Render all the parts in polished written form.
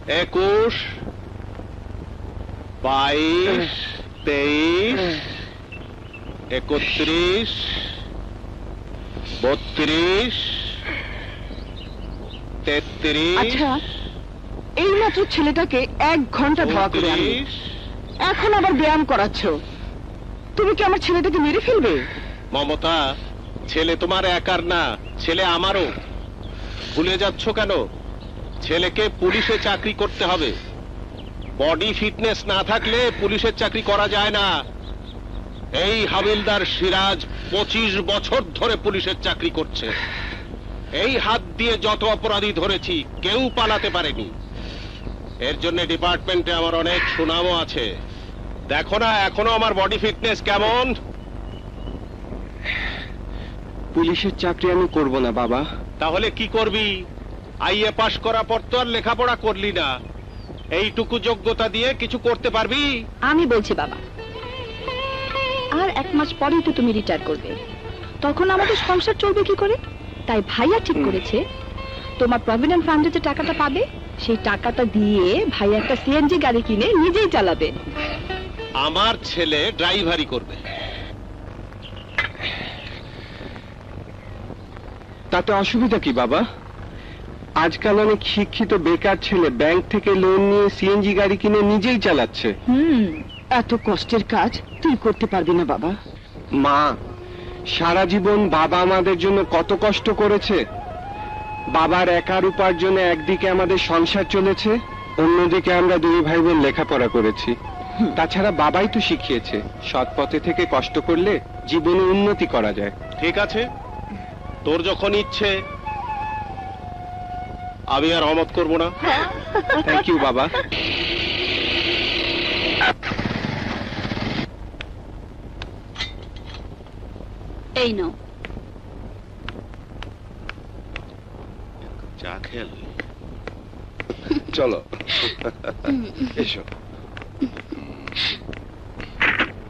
21, 22, 23, 31, 32, 33। আচ্ছা, এইমাত্র ছেলেটাকে 1 ঘন্টা ধোয়া করে আনলে, এখন আবার ব্যায়াম করাচ্ছ। তুমি কি আমার ছেলেটাকে মেরে ফেলবে? মমতা, ছেলে তোমার একার না, ছেলে আমারও। ভুলে যাচ্ছ কেন? ছেলেকে পুলিশে চাকরি করতে হবে। বডি ফিটনেস না থাকলে পুলিশের চাকরি করা যায় না। এই হাবিলদার সিরাজ 25 বছর ধরে পুলিশের চাকরি করছে। এই হাত দিয়ে যত অপরাধী ধরেছি কেউ পালাতে পারেনি। এর জন্য ডিপার্টমেন্টে আমার অনেক সুনামও আছে। দেখো না এখনো আমার বডি ফিটনেস কেমন। পুলিশের চাকরি আমি করব না বাবা। তাহলে কি করবি? আইএ পাশ করা পর তো আর লেখাপড়া করলি না। এইটুকু যোগ্যতা দিয়ে কিছু করতে পারবি? আমি বলছি বাবা, আর 1 মাস পরেই তো তুমি রিটায়ার করবে। তখন আমাদের সংসার চলবে কি করে? তাই ভাইয়া ঠিক করেছে তোমার প্রভিডেন্ট ফান্ডে যে টাকাটা পাবে সেই টাকাটা দিয়ে ভাইয়া একটা সিএনজি গাড়ি কিনে নিজেই চালাবে। আমার ছেলে ড্রাইভারি করবে। তাতে অসুবিধা কি বাবা? আজকাল অনেক শিক্ষিত বেকার ছেলে ব্যাংক থেকে লোন নিয়ে সিএনজি গাড়ি কিনে নিজেই চালাচ্ছে। এত কষ্টের কাজ তুই করতে পারবি না বাবা। মা, সারা জীবন বাবা আমাদের জন্য কত কষ্ট করেছে। বাবার একার উপার্জনে একদিকে আমাদের সংসার চলেছে, অন্যদিকে আমরা 2 ভাই বোন লেখাপড়া করেছি। তাছাড়া বাবাই তো শিখিয়েছে সৎ পথে থেকে কষ্ট করলে জীবনে উন্নতি করা যায়। ঠিক আছে, তোর যখন ইচ্ছে, আমি আর অমত করব না। থ্যাংক ইউ বাবা। এই নাও চা খেল। চলো এসো,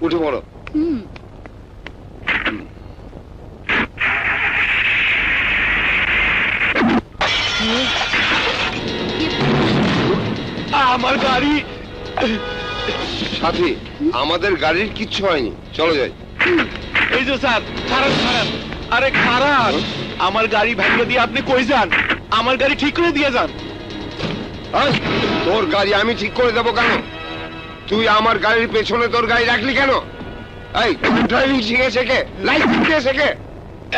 উঠে পড়ো। আমার গাড়ি। সাথী, আমাদের গাড়ির কিচ্ছু হয়নি, চলো যাই। এই যে স্যার, খারাপ খারাপ। আরে খারাপ, আমার গাড়ি ভেঙে দিয়ে আপনি কই যান? আমার গাড়ি ঠিক করে দিয়ে যান। তোর গাড়ি আমি ঠিক করে দেবো কেন? তুই আমার গাড়ির পেছনে তোর গাড়ি রাখলি কেন? এই ড্রাইভিং শিখেছে কে? লাইসেন্স দিয়েছে কে?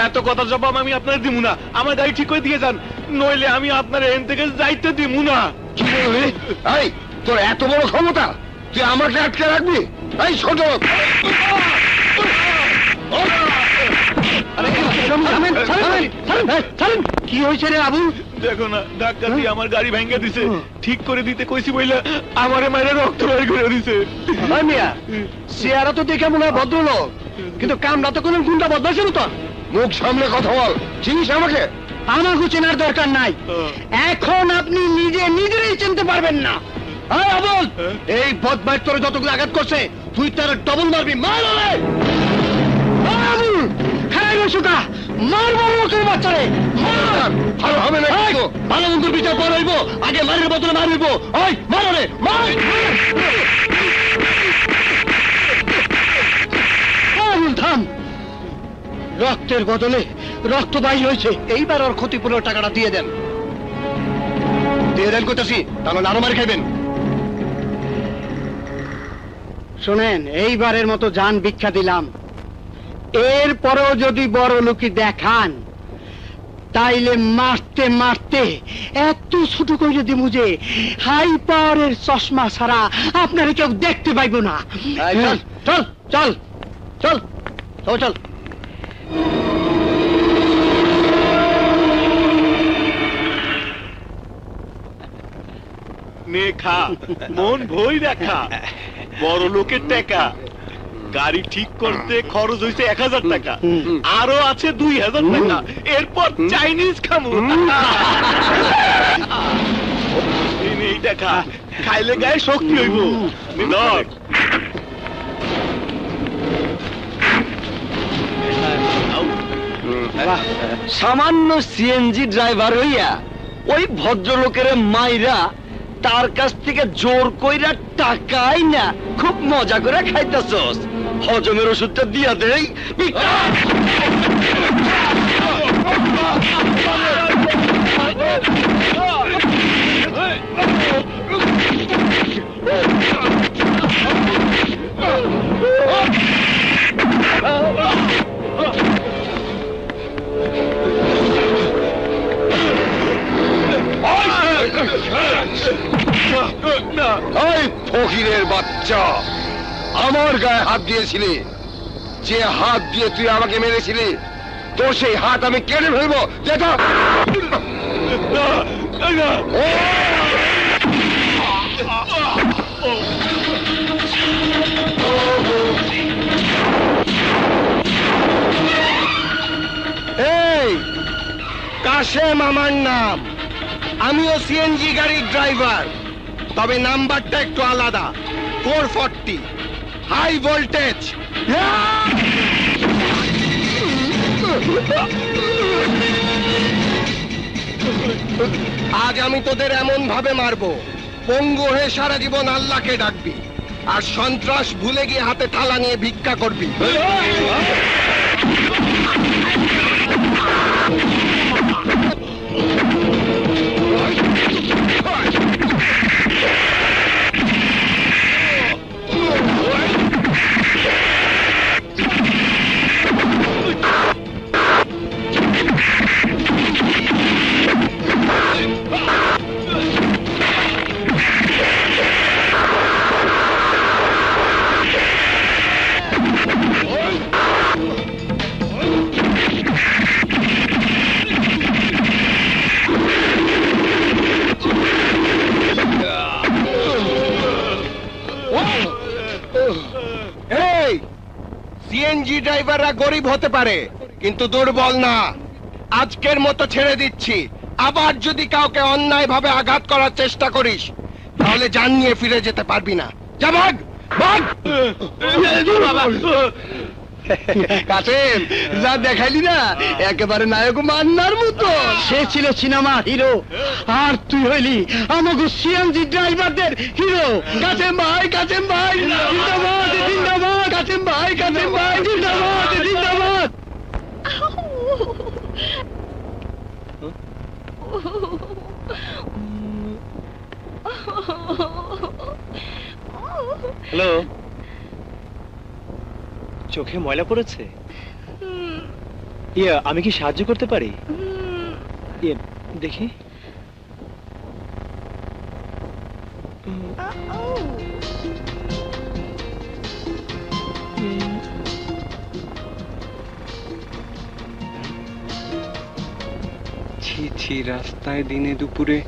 এত কথা জবাব আমি আপনার দিব না। আমার গাড়ি ঠিক করে দিয়ে যান, নইলে আমি আপনার এখান থেকে যাইতে দিব না। কি বললি? এই তোর এত বড় ক্ষমতা, তুই আমাকে আটকে রাখবি? এই ছোট কি হয়েছে রে আবু? দেখো না, ডাক্তার দিয়ে আমার গাড়ি ভেঙে দিছে। ঠিক করে দিতে কইছি বইলা আমারে মাইরে রক্ত বের করে দিছে। চেহারা তো দেখে মনে হয় ভদ্রলোক, কিন্তু কামরা তো কোন গুন্ডা বদমাশ ছিল তো। মুখ সামনে কথা বল, চিনিস আমাকে? আমাকে চেনার দরকার নাই। এখন আপনি নিজেরই চিনতে পারবেন না। আবুল, এই বদমাশ তোর যতগুলো আঘাত করছে তুই তার ডবল মারবি। মার আবুল, খাই সুকা মার বড় লোকের বাচ্চারে। ভালো হবে না, ভালো মন্দির বিচার পর হইব, আগে মারের বদলে মার হইব। ওই মারো রে, মার। আবুল থাম, রক্তের বদলে রক্ত বাহির হয়েছে। এইবার ওর ক্ষতিপূরণ টাকাটা দিয়ে দেন। দিয়ে দেন করতেছি, তাহলে আরো মার খাইবেন। শোনেন, এইবারের মতো জান ভিক্ষা দিলাম। এরপরেও যদি বড় লোকি দেখান তাইলে মারতে মারতে এত ছোট করে দিমু যে হাই পাওয়ারের চশমা ছাড়া আপনারা কেউ দেখতে পাইব না। চল চল চল চল চল। নে খা, মন ভই দেখা। বড় লোকের টাকা। গাড়ি ঠিক করতে খরচ হয়েছে 1000 টাকা, আরো আছে 2000 টাকা। এরপর চাইনিজ খামু। এই টাকা খাইলে গায়ে শক্তি হইব। সামান্য সিএনজি ড্রাইভার হইয়া ওই ভদ্রলোকের মাইরা তার কাছ থেকে জোর কইরা টাকাই না খুব মজা করে খাইতেছস। হজমের ওষুধটা দিয়া দেই। এই ফকিরের বাচ্চা, আমার গায়ে হাত দিয়েছিলি, যে হাত দিয়ে তুই আমাকে মেরেছিলি তো সেই হাত আমি কেটে ফেলবো। যেটা এই কাশেম আমার নাম, আমিও সিএনজি গাড়ির ড্রাইভার, তবে নাম্বারটা একটু আলাদা, 440 হাই ভোল্টেজ। আজ আমি তোদের এমন ভাবে মারবো, পঙ্গু হয়ে সারা জীবন আল্লাহকে ডাকবি, আর সন্ত্রাস ভুলে গিয়ে হাতে থালা নিয়ে ভিক্ষা করবি। সিএনজি ড্রাইভাররা গরিব হতে পারে কিন্তু দুর্বল না। আজকের মতো ছেড়ে দিচ্ছি, আবার যদি কাউকে অন্যায় ভাবে আঘাত করার চেষ্টা করিস তাহলে জান নিয়ে ফিরে যেতে পারবি না। যা ভাগ ভাগ। কাসেম যা দেখাইলি না একেবারে নায়ক মান্নার মতো। সে ছিল সিনেমার হিরো, আর তুই হইলি আমাকে সিএনজি ড্রাইভারদের হিরো। কাসেম ভাই, কাসেম ভাই জিন্দাবাদ, জিন্দাবাদ। কাসেম ভাই, কাসেম ভাই জিন্দাবাদ, জিন্দাবাদ। হ্যালো, চোখে ময়লা পড়েছে? ইয়া, আমি কি সাহায্য করতে পারি? ইয়ে দেখি। ছি ছি, রাস্তায় দিনে দুপুরে।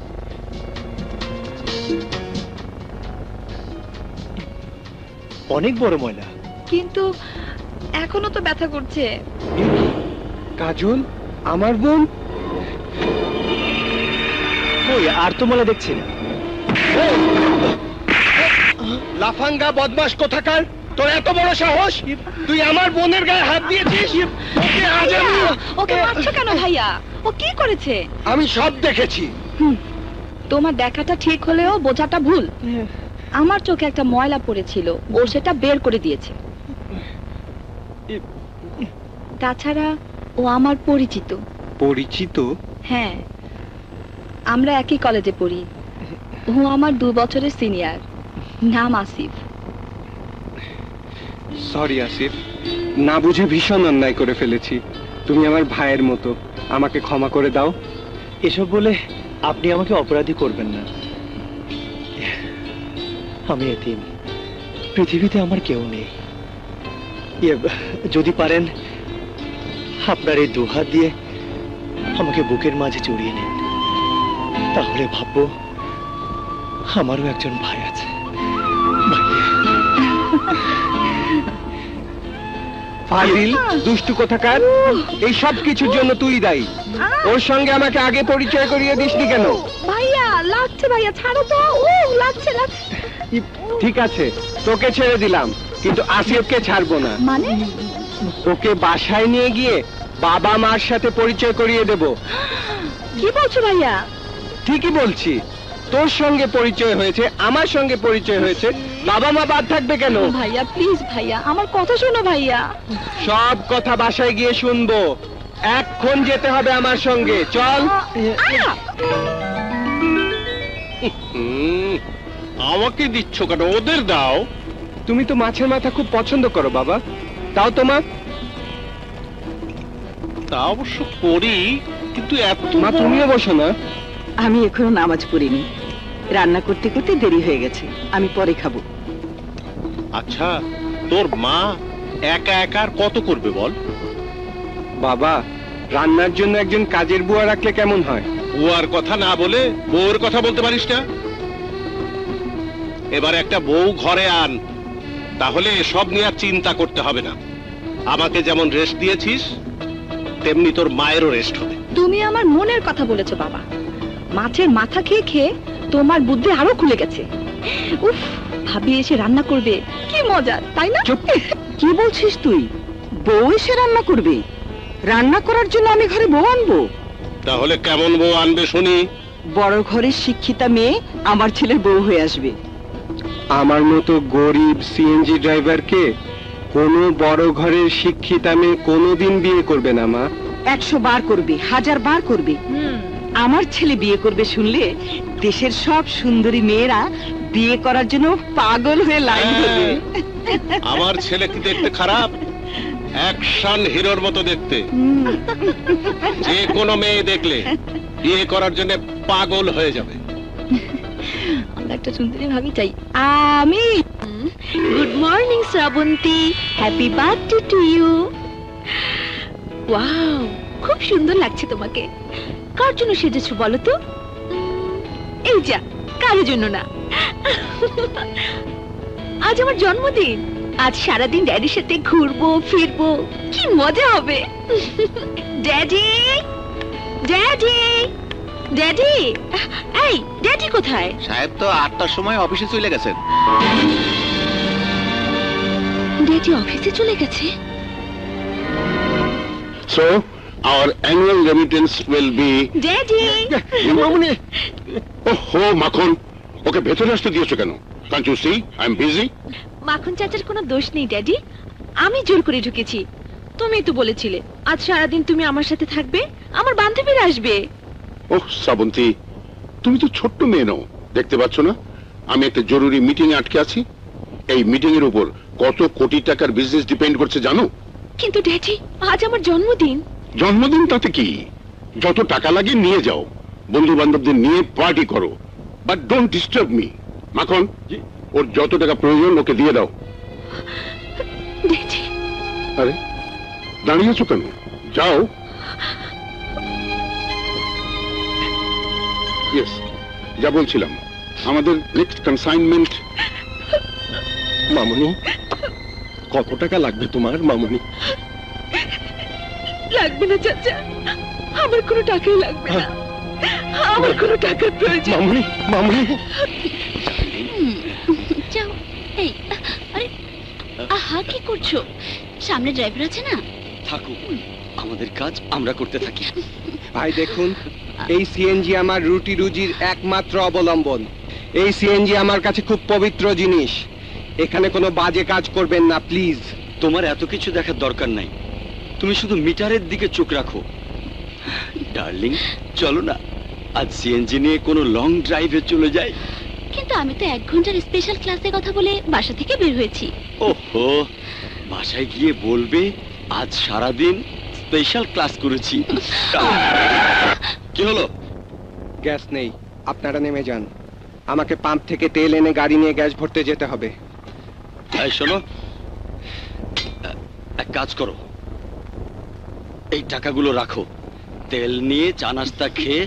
অনেক বড় ময়লা, কিন্তু এখনো তো ব্যথা করছে। কাজল আমার বোন? কই, আর তো ময়লা দেখছি না। লাফাঙ্গা বদমাশ কোথাকার, তোর এত বড় সাহস, তুই আমার বোনের গায়ে হাত দিয়েছিস? ওকে আজ আমি। ওকে মারছো কেন ভাইয়া? ও কি করেছে? আমি সব দেখেছি। তোমার দেখাটা ঠিক হলেও বোঝাটা ভুল। আমার চোখে একটা ময়লা পড়েছিল, ও সেটা বের করে দিয়েছে। তাছাড়া ও আমার পরিচিত। পরিচিত? হ্যাঁ, আমরা একই কলেজে পড়ি। ও আমার 2 বছরের সিনিয়র, নাম আসিফ। সরি আসিফ, না বুঝে ভীষণ অন্যায় করে ফেলেছি। তুমি আমার ভাইয়ের মতো, আমাকে ক্ষমা করে দাও। এসব বলে আপনি আমাকে অপরাধী করবেন না। আমি এতিম, পৃথিবীতে আমার কেউ নেই। যদি পারেন আপনার এই 2 হাত দিয়ে আমাকে বুকের মাঝে জড়িয়ে নিন, তাহলে ভাববো আমারও একজন ভাই আছে। ফাজিল, দুষ্টু কোথাকার, এই সব কিছুর জন্য তুই দায়ী। ওর সঙ্গে আমাকে আগে পরিচয় করিয়ে দিসনি কেন? ভাইয়া লাগছে, ভাইয়া ছাড়ো তো। ও লাগছে, লাগছে। ঠিক আছে, তোকে ছেড়ে দিলাম, কিন্তু আসিফকে ছাড়বো না। মানে? ওকে বাসায় নিয়ে গিয়ে বাবা মার সাথে পরিচয় করিয়ে দেব। কি বলছো ভাইয়া? ঠিকই বলছি। তোর সঙ্গে পরিচয় হয়েছে, আমার সঙ্গে পরিচয় হয়েছে, বাবা মা বাদ থাকবে কেন? ভাইয়া প্লিজ ভাইয়া, আমার কথা শোনো ভাইয়া। সব কথা বাসায় গিয়ে শুনবো, এখন যেতে হবে আমার সঙ্গে, চল। আমাকে দিচ্ছ কেন? ওদের দাও। তুমি তো মাছের মাথা খুব পছন্দ করো বাবা, তাও তোমার। তা অবশ্য করি, কিন্তু এত মা তুমিও বসো না। আমি এখনো নামাজ পড়িনি, রান্না করতে করতে দেরি হয়ে গেছে, আমি পরে খাবো। আচ্ছা, তোর মা একা একা আর কত করবে বল? বাবা, রান্নার জন্য একজন কাজের বুয়া রাখলে কেমন হয়? বুয়ার কথা না বলে বউর কথা বলতে পারিস না? এবার একটা বউ ঘরে আন, তাহলে এসব নিয়ে আর চিন্তা করতে হবে না। আমাকে যেমন রেস্ট দিয়েছিস, তেমনি তোর মায়েরও রেস্ট হবে। তুমি আমার মনের কথা বলেছো বাবা। মাছের মাথা খেয়ে খেয়ে তোমার বুদ্ধি আরো খুলে গেছে। উফ, ভাবি এসে রান্না করবে, কি মজা, তাই না? কি বলছিস তুই? বউ এসে রান্না করবে? রান্না করার জন্য আমি ঘরে বউ আনবো? তাহলে কেমন বউ আনবে শুনি? বড় ঘরের শিক্ষিতা মেয়ে আমার ছেলের বউ হয়ে আসবে। আমার মতো গরিব সিএনজি ড্রাইভারকে কোনো বড় ঘরের শিক্ষিতা মেয়ে কোনোদিন বিয়ে করবে না মা। 100 বার করবে, 1000 বার করবে। আমার ছেলে বিয়ে করবে শুনলে দেশের সব সুন্দরী মেয়েরা বিয়ে করার জন্য পাগল হয়ে লাইন ধরবে। আমার ছেলে কি দেখতে খারাপ? অ্যাকশন হিরোর মতো দেখতে। যে কোনো মেয়ে দেখলে বিয়ে করার জন্য পাগল হয়ে যাবে। আমরা একটা সুন্দরী ভাবি চাই। আমি good morning Srabanti, happy birthday to you. Wow, খুব সুন্দর লাগছে তোমাকে। কার জন্য সেজেছো বলো তো? এই যা, কারোর জন্য না। আজ আমার জন্মদিন। আজ সারাদিন ড্যাডির সাথে ঘুরবো ফিরবো, কি মজা হবে। ড্যাডি, ড্যাডি, ড্যাডি, এই ড্যাডি কোথায়? সাহেব তো 8টার সময় অফিসে চলে গেছেন। ড্যাডি অফিসে চলে গেছে? So our annual remittance will be daddy. ওহো মাখন, ওকে ভেতরে আসতে দিয়েছো কেন? Can't you see I am busy? মাখন চাচার কোনো দোষ নেই ড্যাডি, আমি জোর করে ঢুকেছি। তুমি তো বলেছিলে আজ সারাদিন তুমি আমার সাথে থাকবে, আমার বান্ধবীরা আসবে। ওহ শ্রাবন্তী, তুমি তো ছোট্ট মেয়ে নও, দেখতে পাচ্ছ না আমি একটা জরুরি মিটিং এ আটকে আছি। এই মিটিং এর উপর কত কোটি টাকার বিজনেস ডিপেন্ড করছে জানো? কিন্তু ড্যাডি, আজ আমার জন্মদিন। জন্মদিন তাতে কি? যত টাকা লাগে নিয়ে যাও, বন্ধু বান্ধবদের নিয়ে পার্টি করো, বাট ডোন্ট ডিস্টার্ব মি। মাখন, ওর যত টাকা প্রয়োজন ওকে দিয়ে দাও। ড্যাডি। আরে দাঁড়িয়ে আছো কেন? যাও। ইয়েস, যা বলছিলাম, আমাদের নেক্সট কনসাইনমেন্ট। মামুনি, কত টাকা লাগবে তোমার মামুনি? লাগবে না চাচা, আমার কোনো টাকাই লাগবে না, আমার কোনো টাকার প্রয়োজন। মামুনি, মামুনি। যাও। এই, আরে আহা, কি করছো? সামনে ড্রাইভার আছে না? থাকুক, আমাদের কাজ আমরা করতে থাকি। ভাই দেখুন, এই সিএনজি আমার রুটি রুজির একমাত্র অবলম্বন। এই সিএনজি আমার কাছে খুব পবিত্র জিনিস। এখানে কোনো বাজে কাজ করবেন না প্লিজ। তোমার এত কিছু দেখার দরকার নাই, তুমি শুধু মিটারের দিকে চোখ রাখো। ডার্লিং, চলো না আজ সিএনজি নিয়ে কোনো লং ড্রাইভে চলে যাই। কিন্তু আমি তো 1 ঘন্টার স্পেশাল ক্লাসে কথা বলে বাসা থেকে বের হয়েছি। ওহো, বাসায় গিয়ে বলবে আজ সারাদিন স্পেশাল ক্লাস করেছি। কি হলো? গ্যাস নেই, আপনারা নেমে যান। আমাকে পাম্প থেকে তেল এনে গাড়ি নিয়ে গ্যাস ভরতে যেতে হবে। এই শোনো, এক কাজ করো, এই টাকাগুলো রাখো, তেল নিয়ে চা নাস্তা খেয়ে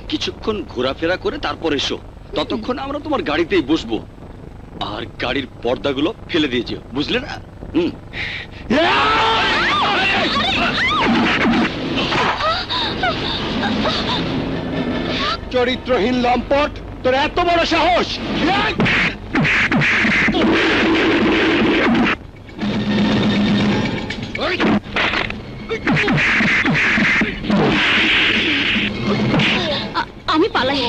কিছুক্ষণ ঘোরাফেরা করে তারপর এসো। ততক্ষণ আমরা তোমার গাড়িতেই বসবো, আর গাড়ির পর্দাগুলো ফেলে দিয়ে যেও, বুঝলে না? চরিত্রহীন লম্পট, তোর এত বড় সাহস! আমি পালাই।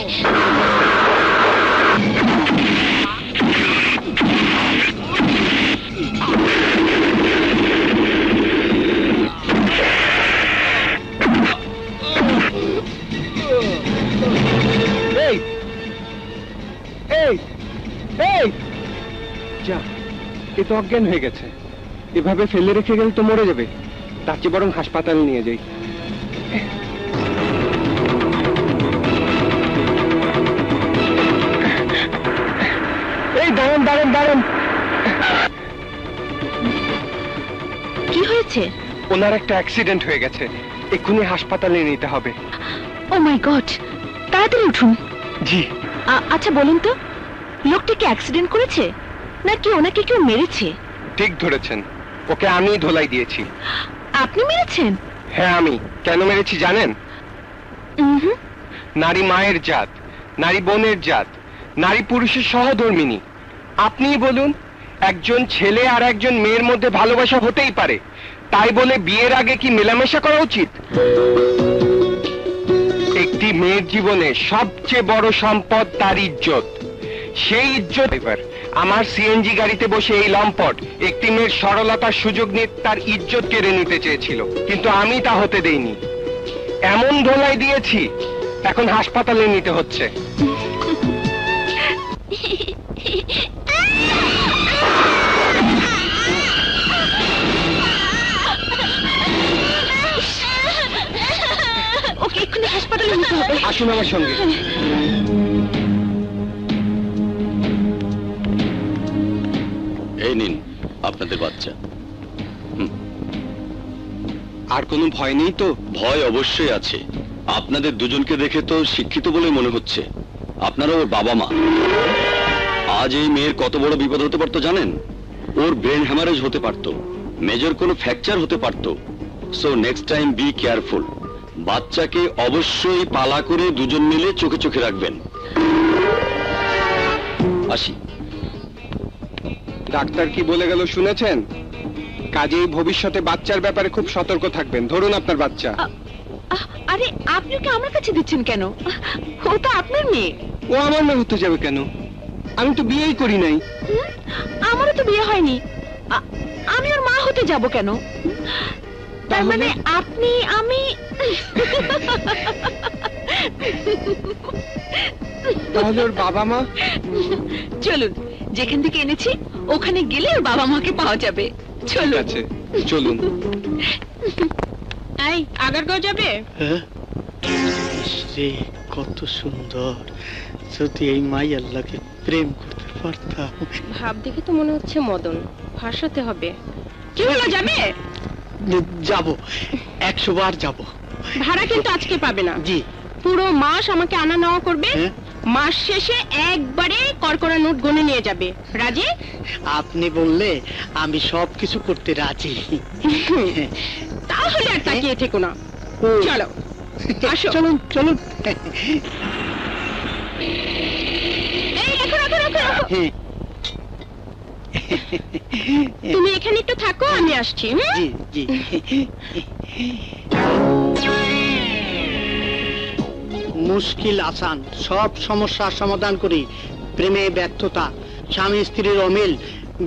এই যা, এ তো অজ্ঞান হয়ে গেছে। এভাবে ফেলে রেখে গেলে তো মরে যাবে। তার চেয়ে বরং হাসপাতালে নিয়ে যাই। এই দাঁড়ান দাঁড়ান দাঁড়ান। কি হয়েছে? ওনার একটা অ্যাক্সিডেন্ট হয়ে গেছে, এক্ষুনি হাসপাতালে নিতে হবে। ও মাই গড, তাড়াতাড়ি উঠুন। জি। আচ্ছা বলুন তো, লোকটা কি অ্যাক্সিডেন্ট করেছে নাকি ওনাকে কেউ মেরেছে? ঠিক ধরেছেন, ওকে আমিই ধোলাই দিয়েছি। আপনি মেরেছেন? হ্যাঁ আমি। কেন মেরেছি জানেন? নারী মায়ের জাত, নারী বোনের জাত, নারী পুরুষের সহধর্মিনী। আপনিই বলুন, একজন ছেলে আর একজন মেয়ের মধ্যে ভালোবাসা হতেই পারে, তাই বলে বিয়ের আগে কি মেলামেশা করা উচিত? একটি মেয়ের জীবনে সবচেয়ে বড় সম্পদ তার ইজ্জত। সেই ইজ্জত এবার আমার সিএনজি গাড়িতে বসে এই লম্পট একটি মেয়ের সরলতার সুযোগ নিয়ে তার ইজ্জত কেড়ে নিতে চেয়েছিল, কিন্তু আমি তা হতে দেইনি। এমন ধোলাই দিয়েছি, এখন হাসপাতালে নিতে হচ্ছে। ওকে এক্ষুনি হাসপাতালে নিতে হবে। আসুন আমার সঙ্গে। এই নিন আপনাদের বাচ্চা। আর কোনো ভয় নেই তো? ভয় অবশ্যই আছে। আপনাদের দুজনকে দেখে তো শিক্ষিত বলে মনে হচ্ছে। আপনারা ওর বাবা মা। আজ এই মেয়ের কত বড় বিপদ হতে পারতো জানেন? ওর ব্রেন হ্যামারেজ হতে পারতো, মেজর কোনো ফ্র্যাকচার হতে পারতো। So next time be careful. বাচ্চাকে অবশ্যই পালা করে দুজন মিলে চোখে চোখে রাখবেন। আসি। ডাক্তার কি বলে গেল শুনেছেন? কাজেই ভবিষ্যতে বাচ্চার ব্যাপারে খুব সতর্ক থাকবেন। ধরুন আপনার বাচ্চা। আরে আপনি ওকে আমার কাছে দিচ্ছেন কেন? ও তো আপনার মেয়ে। ও আমার মেয়ে হতে যাবে কেন? আমি তো বিয়েই করি নাই। আমারও তো বিয়ে হয়নি, আমি ওর মা হতে যাব কেন? তার মানে আপনি আমি তাহলে ওর বাবা মা? চলুন, যেখান থেকে এনেছি ওখানে গেলে ওর বাবা মাকে পাওয়া যাবে। চলুন। আছে, চলুন। এই আগারগাঁও যাবে? কত সুন্দর! যদি এই মাই আল্লাহকে প্রেম করতে পারতাম। ভাব দেখে তো মনে হচ্ছে মদন, ফাঁসাতে হবে। কি হলো, যাবে? যাব, 100 বার যাব। ভাড়া কিন্তু আজকে পাবে না। জি। পুরো মাস আমাকে আনা নেওয়া করবে, মাস শেষে একবারে করকরা নোট গুনে নিয়ে যাবে। রাজি? আপনি বললে আমি সবকিছু করতে রাজি। তাহলে আর তাকিয়ে থেকো না, চলো আসো। চলুন চলুন। এই রাখো রাখো রাখো রাখো। তুমি এখানে একটু থাকো, আমি আসছি। জি জি। মুশকিল আসান, সব সমস্যার সমাধান করি। প্রেমে ব্যর্থতা, স্বামী স্ত্রীর অমিল,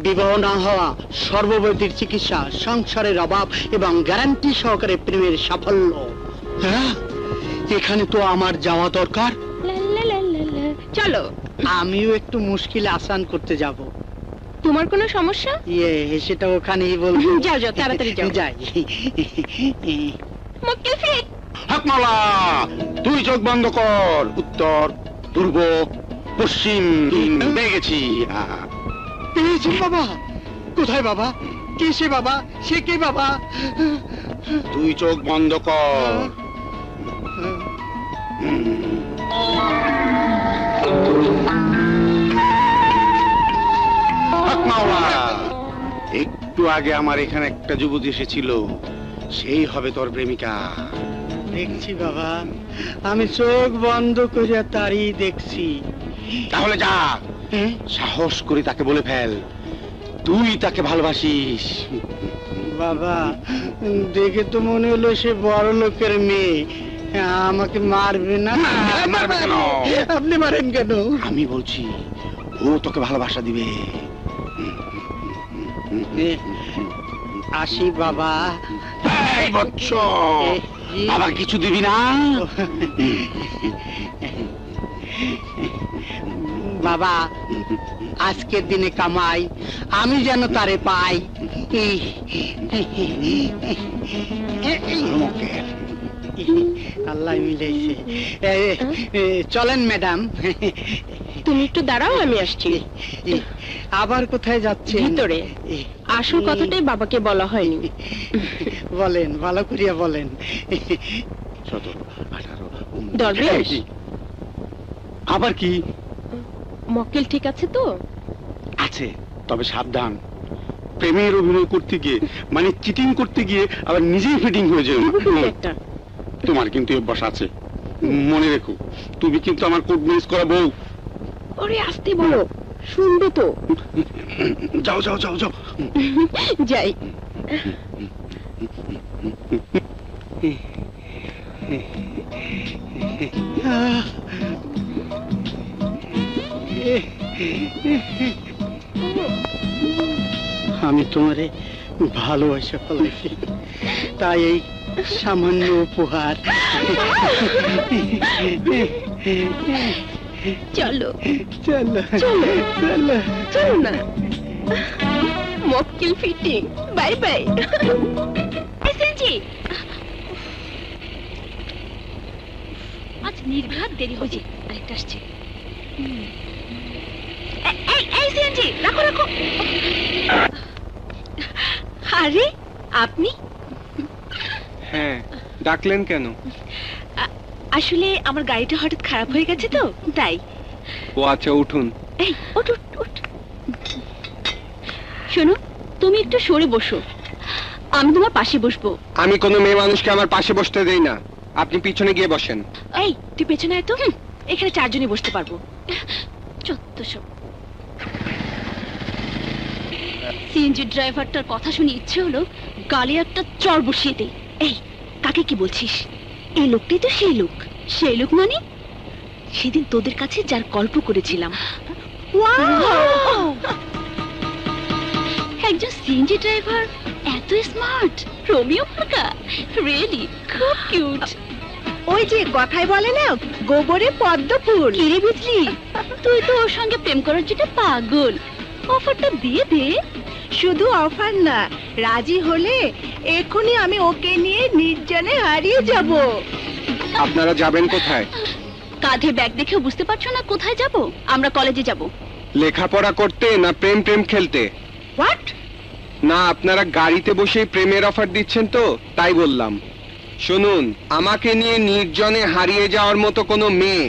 বিবাহ না হওয়া, সর্ববৈদিক চিকিৎসা, সংসারের অভাব এবং গ্যারান্টি সহকারে প্রেমের সাফল্য। হ্যাঁ, এখানে তো আমার যাওয়া দরকার। চলো, আমিও একটু মুশকিল আসান করতে যাব। তোমার কোনো সমস্যা? সেটা ওখানেই বলবো। যাও যাও, তাড়াতাড়ি যাও। যাই। মুক্তি ফিট। হাকমালা, তুই চোখ বন্ধ কর। উত্তর, পূর্ব, পশ্চিম পেয়ে গেছি। পেয়েছেন বাবা? কোথায় বাবা? কে সে বাবা? সে কে বাবা? তুই চোখ বন্ধ কর। একটু আগে আমার এখানে একটা যুবতী এসেছিল, সেই হবে তোর প্রেমিকা। দেখছি বাবা, আমি চোখ বন্ধ করে তারই দেখছি। তাহলে যা, সাহস করে তাকে বলে ফেল তুই তাকে ভালোবাসিস। বাবা, দেখে তো মনে হলো সে বড় লোকের মেয়ে। আমাকে মারবে না? মারবে কেন? আপনি মারেন কেন? আমি বলছি ও তোকে ভালোবাসা দিবে। আসি বাবা। এই বৎস, আবার কিছু দিবি না? বাবা আজকের দিনে কামাই আমি যেন তারে পাই। আল্লাহ মিলাইছে। চলেন ম্যাডাম। তুমি একটু দাঁড়াও, আমি আসছি। আবার কোথায় যাচ্ছে? ভিতরে। আসল কথাটাই বাবাকে বলা হয়নি। বলেন, ভালো করিয়া বলেন। 17, 18, দরবেশ, আবার কি? মক্কেল ঠিক আছে তো? আছে, তবে সাবধান। প্রেমের অভিনয় করতে গিয়ে, মানে চিটিং করতে গিয়ে আবার নিজেই ফিটিং হয়ে যাবে। একটা তোমার কিন্তু অভ্যাস আছে, মনে রেখো। তুমি কিন্তু আমার কোড ম্যানেজ করা বউ। ওরে আসতে বলো, শুনবে তো। যাও যাও যাও যাও। যাই। আমি তোমারে ভালোবাসা ফেলাইছি, তাই এই সামান্য উপহার। চলো চলো চলো চলো চলো না। মক্কেল ফিটিং, বাই বাই। এসেছি। আজ নির্ঘাত দেরি হয়েছে। আরেকটা আসছে। এই সিএনজি, রাখো রাখো। আরে আপনি? হ্যাঁ, ডাকলেন কেন? আসলে আমার গাড়িটা হঠাৎ খারাপ হয়ে গেছে তো, তাই। ও আচ্ছা, উঠুন। এই ওঠ ওঠ ওঠ। শোনো, তুমি একটু সরে বসো, আমি তোমার পাশে বসবো। আমি কোনো মেয়ে মানুষকে আমার পাশে বসতে দেই না। আপনি পিছনে গিয়ে বসেন। এই তুই পেছনে আয় তো, এখানে 4 জনই বসতে পারবো। চত্বসব। সিএনজি ড্রাইভারটার কথা শুনে ইচ্ছে হলো গালে একটা চড় বসিয়ে দেই। এই কাকে কি বলছিস? এই লোকটাই তো সেই লোক। সেই লোক মানে? সেদিন তোদের কাছে যার গল্প করেছিলাম। একজন সিএনজি ড্রাইভার এত স্মার্ট, রোমিও ফাঁকা, রিয়েলি খুব কিউট। ওই যে কথায় বলে না, গোবরে পদ্ম ফুল। কি রে বুঝলি, তুই তো ওর সঙ্গে প্রেম করার যেটা পাগল। অফারটা দিয়ে দে। শুধু অফার না, রাজি হলে এখনই আমি ওকে নিয়ে নির্জনে হারিয়ে যাব। আপনারা যাবেন কোথায়? কাঁধে ব্যাগ দেখেও বুঝতে পারছো না কোথায় যাব? আমরা কলেজে যাব। লেখাপড়া করতে না প্রেম প্রেম খেলতে? হোয়াট? না, আপনারা গাড়িতে বসেই প্রেমের অফার দিচ্ছেন তো, তাই বললাম। শুনুন, আমাকে নিয়ে নির্জনে হারিয়ে যাওয়ার মতো কোনো মেয়ে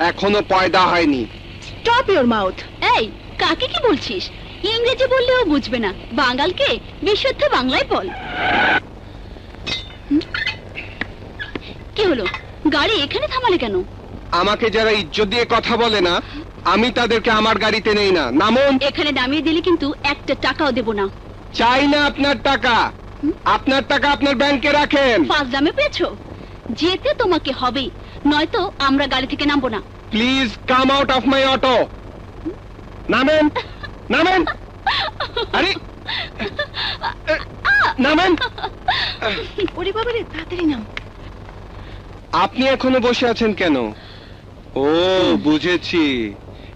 এখনো পয়দা হয়নি। Stop your mouth. এই কাকে কি বলছিস? ইংরেজি বললেও বুঝবে না, বাঙালকে বিশুদ্ধ বাংলায় বল। কি হলো, গাড়ি এখানে থামালে কেন? আমাকে যারা ইজ্জত দিয়ে কথা বলে না, আমি তাদেরকে আমার গাড়িতে নেই না। নামুন। এখানে নামিয়ে দিলে কিন্তু একটা টাকাও দেব না। চাই না আপনার টাকা। আপনার টাকা আপনার ব্যাংকে রাখেন। ফাজলামে পেয়েছো? যেতে তোমাকে হবে, নয়তো আমরা গাড়ি থেকে নামবো না। Please come out of my auto. নামেন নামেন। আরে নামেন। ওরে বাবা রে, তাড়াতাড়ি নাম। আপনি এখনো বসে আছেন কেন? ও বুঝেছি,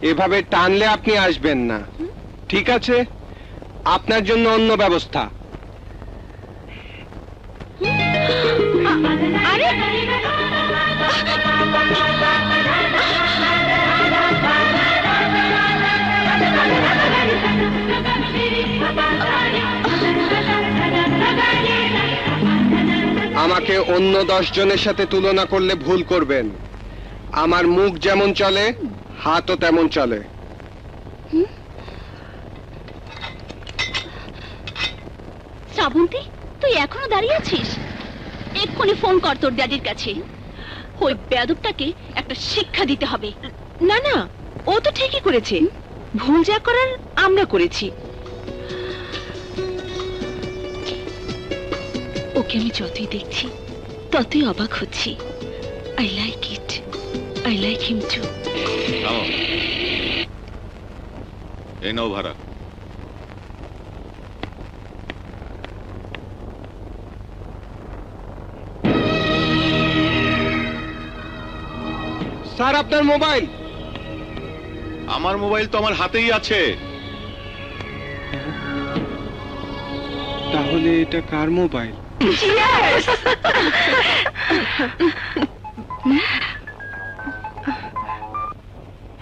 এভাবে টানলে আপনি আসবেন না। ঠিক আছে, আপনার জন্য অন্য ব্যবস্থা। আরে আমাকে অন্য 10 জনের সাথে তুলনা করলে ভুল করবেন। আমার মুখ যেমন চলে, হাতও তেমন চলে। শ্রাবন্তী, তুই এখনো দাঁড়িয়ে আছিস? এক্ষুনি ফোন কর তোর ড্যাডির কাছে। ওই বেয়াদবটাকে একটা শিক্ষা দিতে হবে। না না, ও তো ঠিকই করেছে। ভুল যা করার আমরা করেছি। ওকে আমি যতই দেখছি ততই অবাক হচ্ছি। I like it, I like him to. এই নাও ভাড়া। স্যার, আপনার মোবাইল। আমার মোবাইল তো আমার হাতেই আছে। তাহলে এটা কার মোবাইল?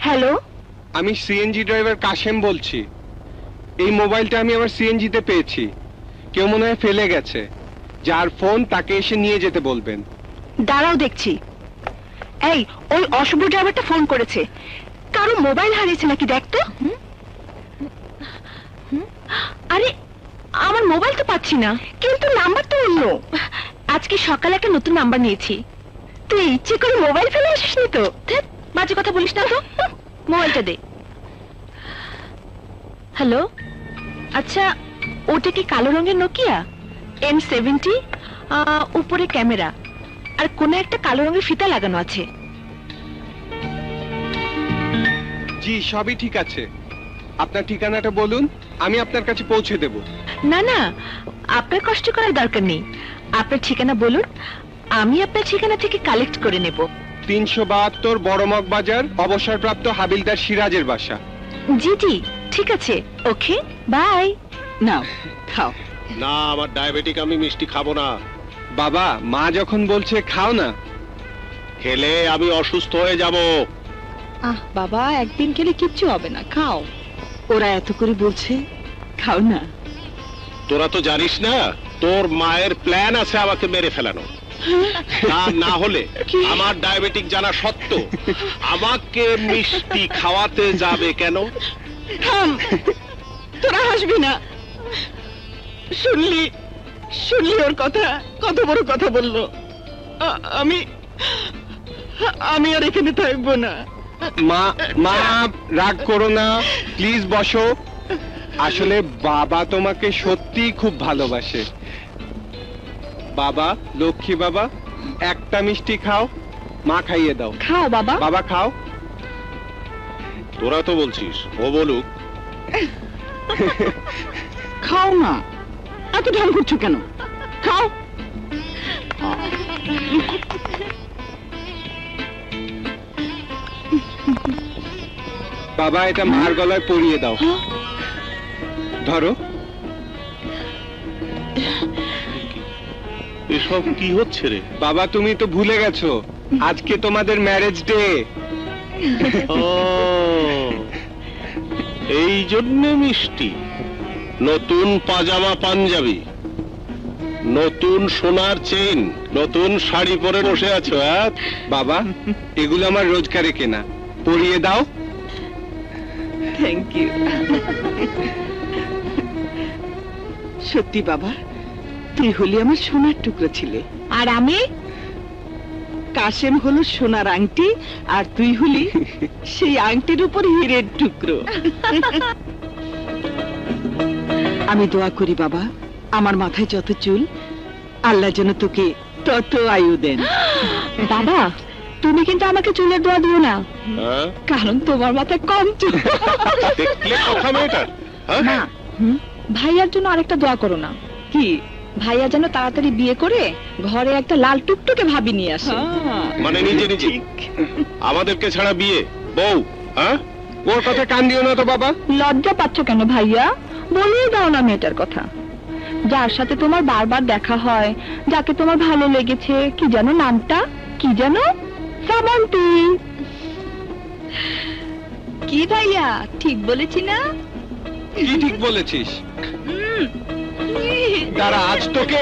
হ্যালো, আমি সিএনজি ড্রাইভার কাশেম বলছি। এই মোবাইলটা আমি আমার সিএনজিতে পেয়েছি। কেউ মনে হয় ফেলে গেছে। যার ফোন তাকে এসে নিয়ে যেতে বলবেন। দাঁড়াও দেখছি। এই, ওই অশুভ ড্রাইভারটা ফোন করেছে। কারো মোবাইল হারিয়েছে নাকি দেখতো। আরে, আমার মোবাইল তো পাচ্ছি না, কিন্তু নাম্বার তো অন্য। আজকে সকালে একটা নতুন নাম্বার নিয়েছি। তুই ইচ্ছে করে মোবাইল ফেলে আসিসনি তো? বাজে কথা বলিস না তো। মোবাইলটা দে। হ্যালো, আচ্ছা, ওটা কি কালো রঙের নোকিয়া M70? উপরে ক্যামেরা আর কোনে একটা কালো রঙের ফিতা লাগানো আছে। জি, সবই ঠিক আছে। আপনার ঠিকানাটা বলুন, আমি আপনার কাছে পৌঁছে দেব। না না, আপনার কষ্ট করার দরকার নেই। আপনার ঠিকানা বলুন, আমি আপনার ঠিকানা থেকে কালেক্ট করে নেব। 372 বড়মগ বাজার, অবসরপ্রাপ্ত হাবিলদার সিরাজের বাসা। জি জি, ঠিক আছে। ওকে, বাই। নাও খাও। না, আমার ডায়াবেটিক, আমি মিষ্টি খাবো না। বাবা, মা যখন বলছে খাও না। খেলে আমি অসুস্থ হয়ে যাব। বাবা, একদিন খেলে কিচ্ছু হবে না, খাও। ওরা এত করে বলছে, খাও না। তোরা তো জানিস না, তোর মায়ের প্ল্যান আছে আমাকে মেরে ফেলানো। তা না হলে আমার ডায়াবেটিক জানা সত্ত্বেও আমাকে মিষ্টি খাওয়াতে যাবে কেন? থাম, তোরা হাসবি না। শুনলি শুনলি ওর কথা, কত বড় কথা বললো। আমি আর এখানে থাকবো না। মা, মা রাগ করো না, প্লিজ বসো। আসলে বাবা তোমাকে সত্যিই খুব ভালোবাসে। বাবা, লক্ষ্মী বাবা, একটা মিষ্টি খাও। মা খাইয়ে দাও। খাও বাবা। বাবা খাও। তোরা তো বলছিস ও বলুক। খাও না, এত ঢং করছো কেন? খাও। বাবা, এটা মার গলায় পরিয়ে দাও। ধরো। এসব কি হচ্ছে রে? বাবা, তুমি তো ভুলে গেছো, আজকে তোমাদের ম্যারেজ ডে। এই জন্য মিষ্টি, নতুন পাজামা পাঞ্জাবি, নতুন সোনার চেইন, নতুন শাড়ি পরে বসে আছো। বাবা, এগুলো আমার রোজগারে কেনা, পরিয়ে দাও। Thank you. সত্যি বাবা, তুই হলি আমার সোনার টুকরো ছিলে। আর আমি? কাশেম হলো সোনার আংটি, আর তুই হলি সেই আংটির উপর হীরের টুকরো। আমি দোয়া করি বাবা, আমার মাথায় যত চুল, আল্লাহ যেন তোকে তত আয়ু দেন। বাবা, তুমি কিন্তু আমাকে চুলের দোয়া দিও না, কারণ তোমার মাথায় কম চুল। দেখলে কথা মেয়েটা। মা, ভাইয়ার জন্য আরেকটা দোয়া করো না। কি? ভাইয়া যেন তাড়াতাড়ি বিয়ে করে ঘরে একটা লাল টুকটুকে ভাবি নিয়ে আসে। মানে নিজে নিজে আমাদেরকে ছাড়া বিয়ে বউ? ওর কথা কান দিও না তো বাবা। লজ্জা পাচ্ছ কেন ভাইয়া? বলেই দাও না মেয়েটার কথা। যার সাথে তোমার বারবার দেখা হয়, যাকে তোমার ভালো লেগেছে, কি যেন নামটা, কি যেন? শ্রাবন্তী। কি ভাইয়া, ঠিক বলেছি না? কি ঠিক বলেছিস? দাঁড়া, আজ তোকে।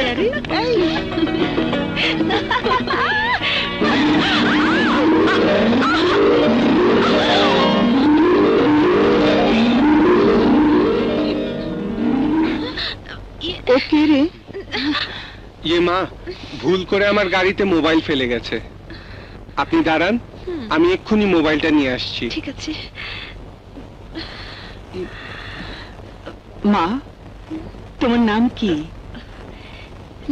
ও কে রে? ইয়ে মা, ভুল করে আমার গাড়িতে মোবাইল ফেলে গেছে। আপনি দাঁড়ান, আমি এক্ষুনি মোবাইলটা নিয়ে আসছি। ঠিক আছে। মা, তোমার নাম কি?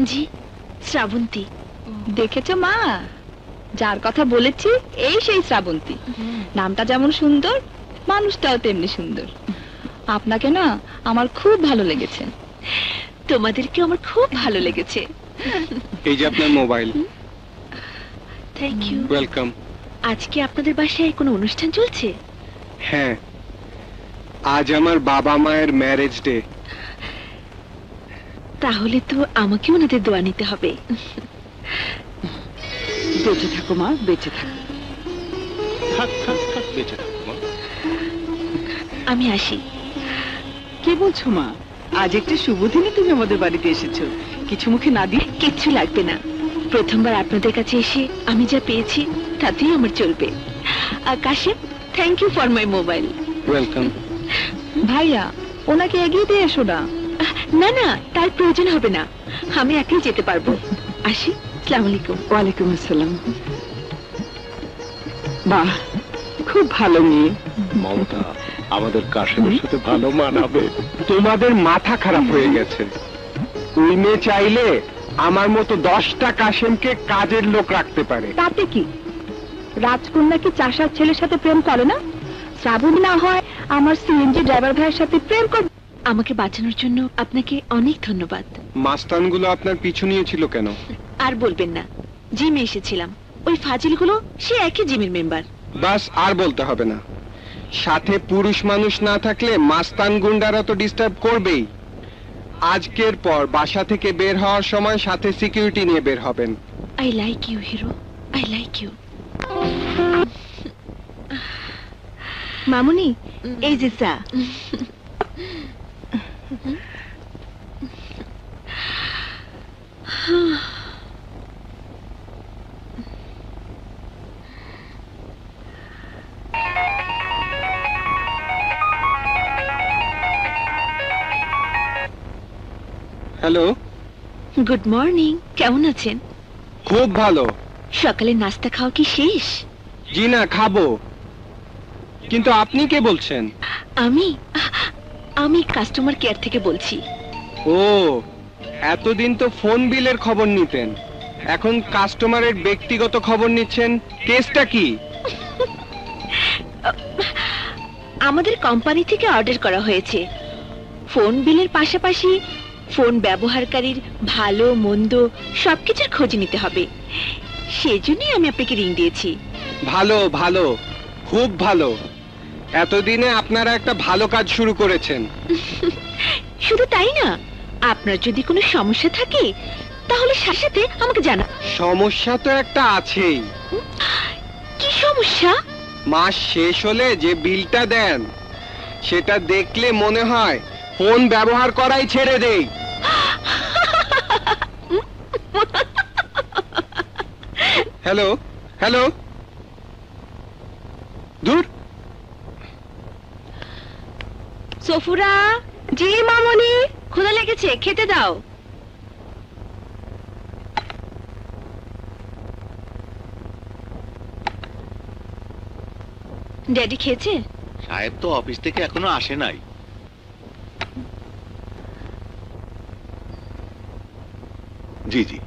জি, শ্রাবন্তী। দেখেছো মা, যার কথা বলেছি এই সেই শ্রাবন্তী। নামটা যেমন সুন্দর, মানুষটাও তেমনি সুন্দর। আপনাকে না আমার খুব ভালো লেগেছে। তোমাদেরকে আমার খুব ভালো লেগেছে। এই যে আপনার মোবাইল। Thank you. ওয়েলকাম। আজকে আপনাদের বাসায় কোনো অনুষ্ঠান চলছে? হ্যাঁ, আজ আমার বাবা মায়ের ম্যারেজ ডে। তাহলে তো আমাকে ওনাদের দোয়া নিতে হবে। বেঁচে থাকো মা, বেঁচে থাকো। বেঁচে থাকো মা। আমি আসি। কি বলছো মা? আজ একটা শুভ দিনে তুমি আমাদের বাড়িতে এসেছো, কিছু মুখে না দিয়ে? কিচ্ছু লাগবে না, প্রথমবার আপনাদের কাছে এসে আমি যা পেয়েছি তাতেই আমার চলবে। Kashem, thank you for my mobile. Welcome. ভাইয়া, ওনাকে এগিয়ে দিয়ে এসো না। না না, তার প্রয়োজন হবে না, আমি একাই যেতে পারবো। আসি, আসসালামু আলাইকুম। ওয়ালাইকুম আসসালাম। বাহ, খুব ভালো মেয়ে। মমতা, আমাদের কাশেমের সাথে ভালো মানাবে। তোমাদের মাথা খারাপ হয়ে গেছে। ওই মেয়ে চাইলে আমার মতো 10টা কাশেমকে কাজের লোক রাখতে পারে। তাতে কি, রাজকন্যা কি চাষার ছেলের সাথে প্রেম করে না? শ্রাবণ না হয় আমার সিএনজি ড্রাইভার ভাইয়ের সাথে প্রেম করে? আমাকে বাঁচানোর জন্য আপনাকে অনেক ধন্যবাদ। মাস্তানগুলো আপনার পিছু নিয়েছিল কেন? আর বলবেন না, জিমে এসেছিলাম, ওই ফাজিলগুলো সে একই জিমের মেম্বার। বাস, আর বলতে হবে না। সাথে পুরুষ মানুষ না থাকলে মাস্তান গুন্ডারা তো ডিস্টার্ব করবেই। আজকের পর বাসা থেকে বের হওয়ার সময় সাথে সিকিউরিটি নিয়ে বের হবেন। I like you hero, I like you. মামুনি, এই যে চা। হ্যালো, গুড মর্নিং, কেমন আছেন? খুব ভালো। সকালে নাস্তা খাওয়া কি শেষ? জি না, খাবো। কিন্তু আপনি কে বলছেন? আমি কাস্টমার কেয়ার থেকে বলছি। ও, এতদিন তো ফোন বিলের খবর নিতেন, এখন কাস্টমারের ব্যক্তিগত খবর নিচ্ছেন। কেসটা কি? আমাদের কোম্পানি থেকে অর্ডার করা হয়েছে, ফোন বিলের পাশাপাশি ফোন ব্যবহারকারীর ভালো মন্দ সবকিছুর খোঁজ নিতে হবে। সেজন্যই আমি আপনাকে রিং দিয়েছি। ভালো ভালো, খুব ভালো। এতদিনে আপনারা একটা ভালো কাজ শুরু করেছেন। শুধু তাই না, আপনার যদি কোনো সমস্যা থাকে তাহলে সাথে সাথে আমাকে জানা। সমস্যা তো একটা আছেই। কি সমস্যা? মাস শেষ হলে যে বিলটা দেন সেটা দেখলে মনে হয় ফোন ব্যবহার করাই ছেড়ে দেই। হ্যালো হ্যালো, দূর। সফুরা। জি মামনি। ক্ষুধা লেগেছে, খেতে দাও। ড্যাডি খেয়েছে? সাহেব তো অফিস থেকে এখনো আসে নাই। জি জি।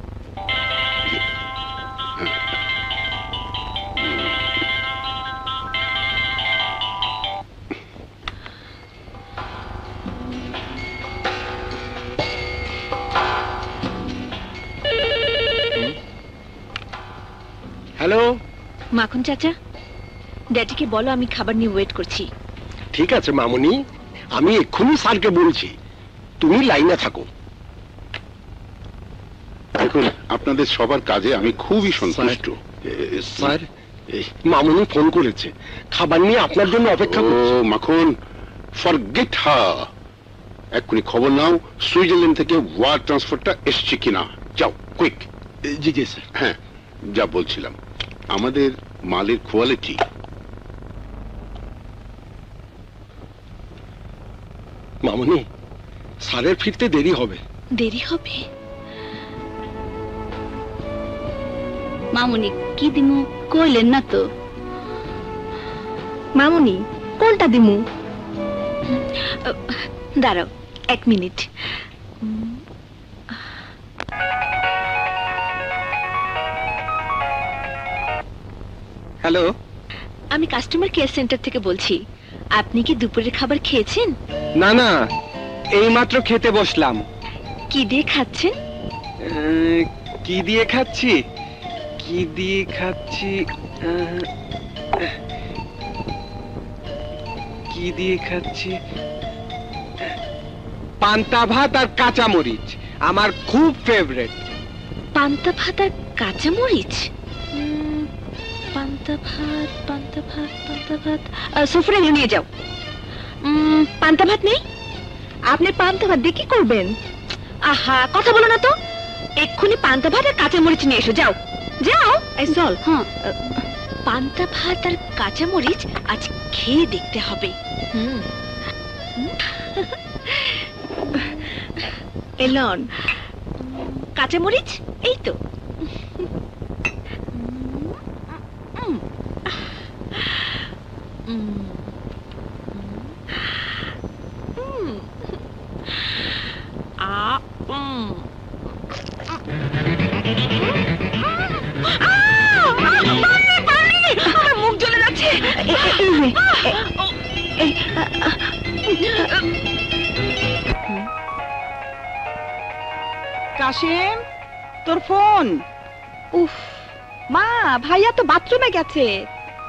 হ্যালো মাখন চাচা, ড্যাডিকে বলো আমি খাবার নিয়ে ওয়েট করছি। ঠিক আছে মামুনি, আমি এক্ষুনি স্যারকে বলছি, তুমি লাইনে থাকো। দেখুন, আপনাদের সবার কাজে আমি খুবই সন্তুষ্ট। স্যার, মামুনি ফোন করেছে, খাবার নিয়ে আপনার জন্য অপেক্ষা করছে। ও মাখন, ফরগেট হার। এক্ষুনি খবর নাও সুইজারল্যান্ড থেকে ওয়ার ট্রান্সফারটা এসছে কিনা। যাও কুইক। জি জি স্যার। হ্যাঁ, যা বলছিলাম, আমাদের মালের কোয়ালিটি। মামুনি, স্যারের ফিরতে দেরি হবে। দেরি হবে? মামুনি, কি দিমু কইলেন না তো? মামুনি, কোনটা দিমু? দাঁড়াও 1 মিনিট। হ্যালো, আমি কাস্টমার কেয়ার সেন্টার থেকে বলছি। আপনি কি দুপুরের খাবার খেয়েছেন? না না, এইমাত্র খেতে বসলাম। কি দিয়ে খাচ্ছেন? কি দিয়ে খাচ্ছি? কি দিয়ে খাচ্ছি? কি দিয়ে খাচ্ছি? পান্তা ভাত আর কাঁচা মরিচ আমার খুব ফেভারিট। পান্তা ভাত আর কাঁচা মরিচ? পান্তা ভাত, পান্তা ভাত, পান্তা ভাত। সুফরে নিয়ে যাও। পান্তা ভাত নেই? আপনি পান্তা ভাত দিয়ে কি করবেন? আহা, কথা বলো না তো। এক্ষুনি পান্তা ভাত আর কাঁচা মরিচ নিয়ে এসো, যাও যাও। এই চল। হ্যাঁ, পান্তা ভাত আর কাঁচা মরিচ আজ খেয়ে দেখতে হবে। এলন, কাঁচা মরিচ এই তো। আমার মুখ জ্বলে যাচ্ছে। কাশিম, তোর ফোন। উফ মা, ভাইয়া তো বাথরুমে গেছে,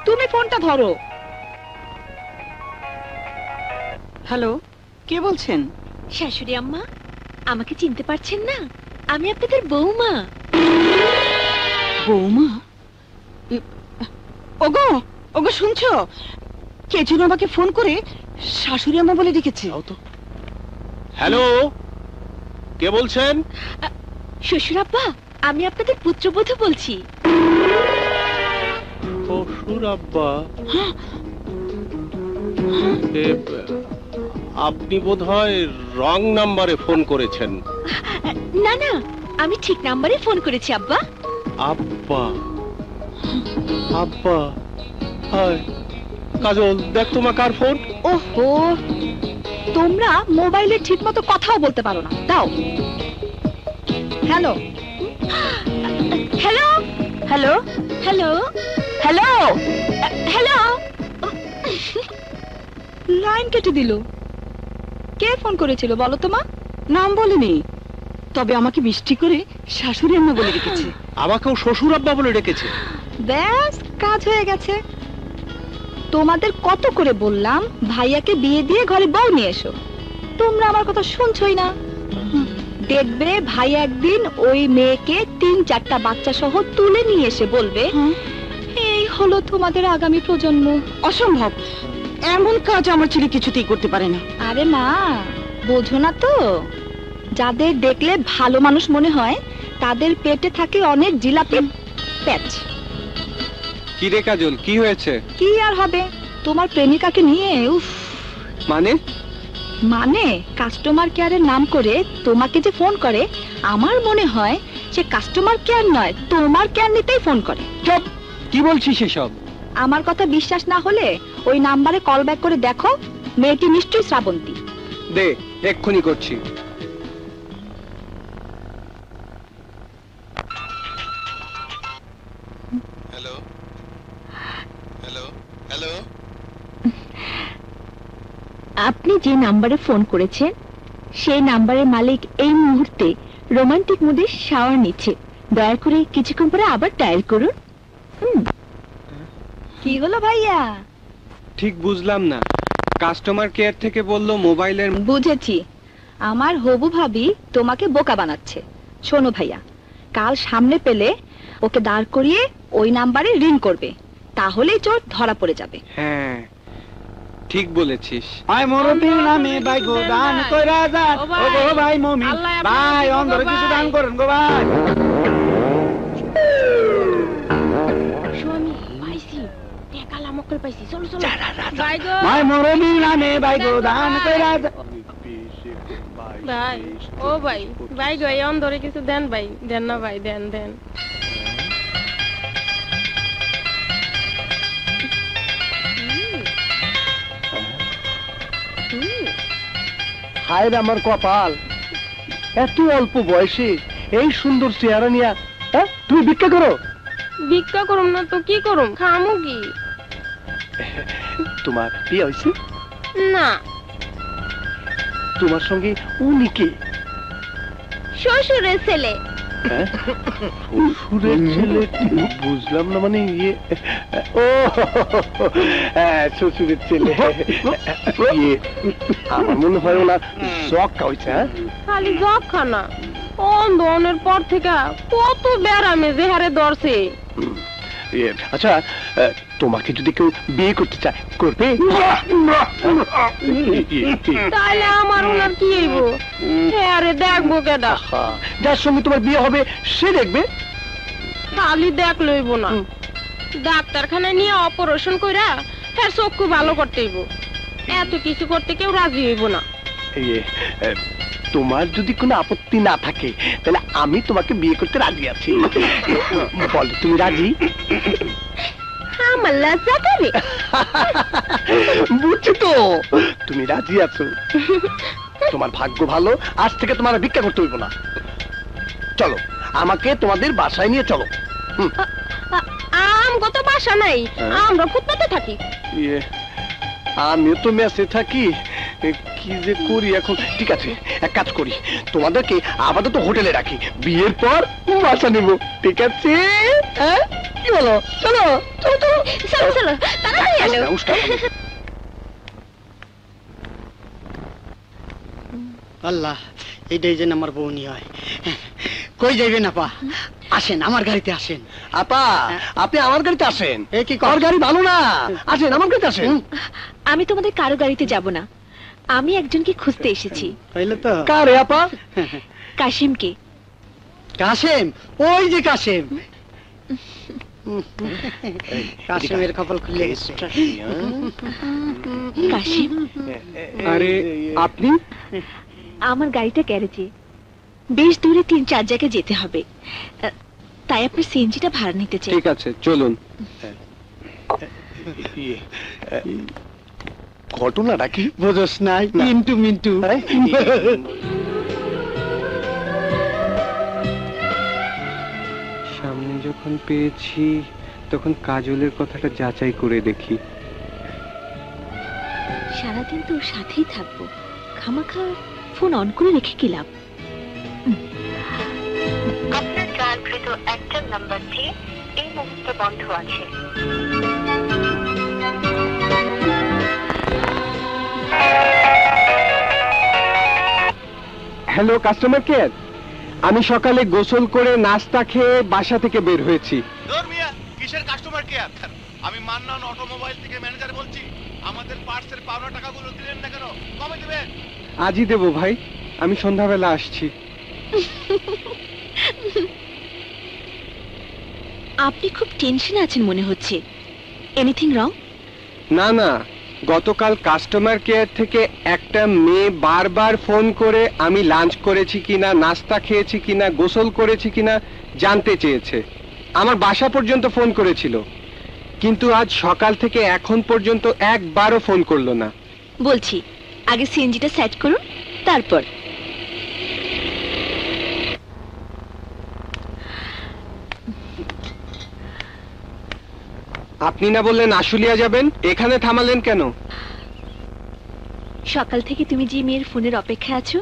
তুমি ফোনটা ধরো। হ্যালো, কে বলছেন? শাশুড়ি আম্মা, আমাকে চিনতে পারছেন না? আমি আপনাদের বৌমা। বৌমা? ওগো ওগো, শুনছো? কে যেন আমাকে ফোন করে শাশুড়ি আম্মা বলে ডেকেছে। হ্যালো, কে বলছেন? শ্বশুর আব্বা, আমি আপনাদের পুত্রবধূ বলছি। শ্বশুর আব্বা? আপনি বোধহয় রং নাম্বারে ফোন করেছেন। না না, আমি ঠিক নাম্বারে ফোন করেছি আব্বা। আব্বা? আব্বা? হায় কাজল, দেখ তোমার কার ফোন। ওহো, তোমরা মোবাইলে ঠিক মতো কথাও বলতে পারো না। দাও। Hello hello hello hello hello hello. Line কেটে দিল। কে ফোন করেছিল বলো তো মা? নাম বলেনি, তবে আমাকে মিষ্টি করে শাশুড়ি আম্মা বলে ডেকেছে। আমাকেও শ্বশুর আব্বা বলে ডেকেছে। ব্যাস, কাজ হয়ে গেছে। তোমাদের কত করে বললাম ভাইয়াকে বিয়ে দিয়ে ঘরে বউ নিয়ে এসো, তোমরা আমার কথা শুনছই না। দেখবে ভাই একদিন ওই মেয়েকে 3-4টা বাচ্চা সহ তুলে নিয়ে এসে বলবে এই হলো তোমাদের আগামী প্রজন্ম। অসম্ভব, এমন কাজ আমার ছেলে কিছুতেই করতে পারে না। আরে মা, বোঝো না তো, যাদের দেখলে ভালো মানুষ মনে হয় তাদের পেটে থাকে অনেক জিলাপি প্যাচ। কি রে কাজল, কি হয়েছে? কি আর হবে, তোমার প্রেমিকাকে নিয়ে। উফ। মানে কাস্টমার কেয়ারের নাম করে তোমাকে যে ফোন করে, আমার মনে হয় সে কাস্টমার কেয়ার নয়, তোমার কেয়ার নিতেই ফোন করে। চুপ, কি বলছিস এসব? আমার কথা বিশ্বাস না হলে ওই নাম্বারে কল ব্যাক করে দেখো, মেয়েটি নিশ্চয়ই শ্রাবন্তী। দে, এক্ষুনি করছি। Hello hello hello. আপনি যে নাম্বারে ফোন করেছেন সেই নাম্বারের মালিক এই মুহূর্তে রোমান্টিক মুডে শাওয়ার নিচ্ছে। দয়া করে কিছুক্ষণ পরে আবার ডায়াল করুন। কি হলো ভাইয়া? ঠিক বুঝলাম না। কাস্টমার কেয়ার থেকে বললো মোবাইলের। বুঝেছি, আমার হবু ভাবি তোমাকে বোকা বানাচ্ছে। শোনো ভাইয়া, কাল সামনে পেলে ওকে দাঁড় করিয়ে ওই নাম্বারে রিং করবে, তাহলেই চোর ধরা পড়ে যাবে। হ্যাঁ, ঠিক বলেছিস। আয় মুরব্বির নামে ভাই গো দান কইরা যান। ও গো ভাই মুমিন ভাই, অন্ধরে কিছু দান করেন গো ভাই। স্বামী পাইছি, টাকা লামকল পাইছি, চলো চলো ভাই গো। ভাই মুরব্বির নামে ভাই গো দান কইরা যান। ভাই ও ভাই, ভাই গো এই অন্ধরে কিছু দেন ভাই, দেন না ভাই, দেন দেন। হায় রে আমার কপাল, এত অল্প বয়সে এই সুন্দর চেহারা নিয়া তুমি ভিক্ষা করো? ভিক্ষা করুম না তো কি করুম, খামু কি? তোমার বিয়ে হয়েছে? না। তোমার সঙ্গে উনি কে? শ্বশুরের ছেলে। শ্বশুরের ছেলে? বুঝলাম না, মানে ইয়ে, ও শ্বশুরের ছেলে। আমার মনে হয় ওনার জক্কা হয়েছে। খালি জক্কা না, অন্ধনের পর থেকে কত ব্যারামে যে হারে ধরছে। আচ্ছা, তোমাকে যদি কেউ বিয়ে করতে চায়, করবে? তাহলে আমার ওনার কি হইব? আরে দেখবো কেডা? যার সঙ্গে তোমার বিয়ে হবে সে দেখবে। খালি দেখ লইব না, ডাক্তারখানায় নিয়ে অপারেশন কইরা হ্যাঁ চক্ষু ভালো করতে হইব। এত কিছু করতে কেউ রাজি হইব না। তোমার যদি কোনো আপত্তি না থাকে তাহলে আমি তোমাকে বিয়ে করতে রাজি আছি। বল, তুমি রাজি? আমার লজ্জা করে। বুঝছি তো, তুমি রাজি আছো। তোমার ভাগ্য ভালো, আজ থেকে তোমার ভিক্ষা করতে হইব না। চলো, আমাকে তোমাদের বাসায় নিয়ে চলো। আমগো তো বাসা নাই, আমরা ফুটপাতে থাকি। আমিও তো মেসে থাকি, কি যে করি এখন। ঠিক আছে, এক কাজ করি, তোমাদেরকে আপাতত হোটেলে রাখি, বিয়ের পর বাসা নিব। ঠিক আছে? কি বলো? চলো চলো চলো চলো চলো, তাড়াতাড়ি এলো। আল্লাহ, এইটাই যেন আমার বউনি হয়। কই যাইবেন আপা? আসেন আমার গাড়িতে আসেন। আপা, আপনি আমার গাড়িতে আসেন। এ কি, কার গাড়ি ভালো না? আসেন আমার গাড়িতে আসেন। আমি তোমাদের কারো গাড়িতে যাব না, আমি একজনকে খুঁজতে এসেছি। তাইলে তো কারে আপা? কাশিমকে। কাশেম? ওই যে কাশেম। কাশেমের কপাল খুলে গেছে। কাশিম, আরে আপনি? আমার গাড়িটা গ্যারেজে, বেশ দূরে 3-4 জায়গায় যেতে হবে, তাই আপনার সিএনজিটা ভাড়া নিতে চাই। ঠিক আছে, চলুন। ঘটনাটা কি বোঝস নাই? মিন্টু মিন্টু। সামনে যখন পেয়েছি তখন কাজলের কথাটা যাচাই করে দেখি। সারাদিন তো ওর সাথেই থাকবো, খামাখা ফোন অন করে রেখে কি লাভ? আপনার ডায়ালকৃত একটা নাম্বারটি এই মুহূর্তে বন্ধ আছে। Hello, customer care. আমি সকালে গোসল করে নাস্তা খেয়ে বাসা থেকে বের হয়েছি। কিসের কাস্টমার কেয়ার? আমি মান্নান অটোমোবাইল থেকে ম্যানেজার বলছি। আমাদের পার্টসের পাওনা টাকাগুলো দিলেন না কেন? কবে দিবেন? আজই দেবো ভাই, আমি সন্ধ্যাবেলা আসছি। আপনি খুব টেনশনে আছেন মনে হচ্ছে, এনিথিং রং? না না, গতকাল কাস্টমার কেয়ার থেকে একটা মেয়ে বারবার ফোন করে আমি লাঞ্চ করেছি কিনা, নাস্তা খেয়েছি কিনা, গোসল করেছি কিনা জানতে চেয়েছে। আমার বাসা পর্যন্ত ফোন করেছিল, কিন্তু আজ সকাল থেকে এখন পর্যন্ত একবারও ফোন করলো না। বলছি, আগে সিএনজিটা সেট করুন, তারপর। আপনি না বললেন আশুলিয়া যাবেন, এখানে থামালেন কেন? সকাল থেকে তুমি যে মেয়ের ফোনের অপেক্ষায় আছো,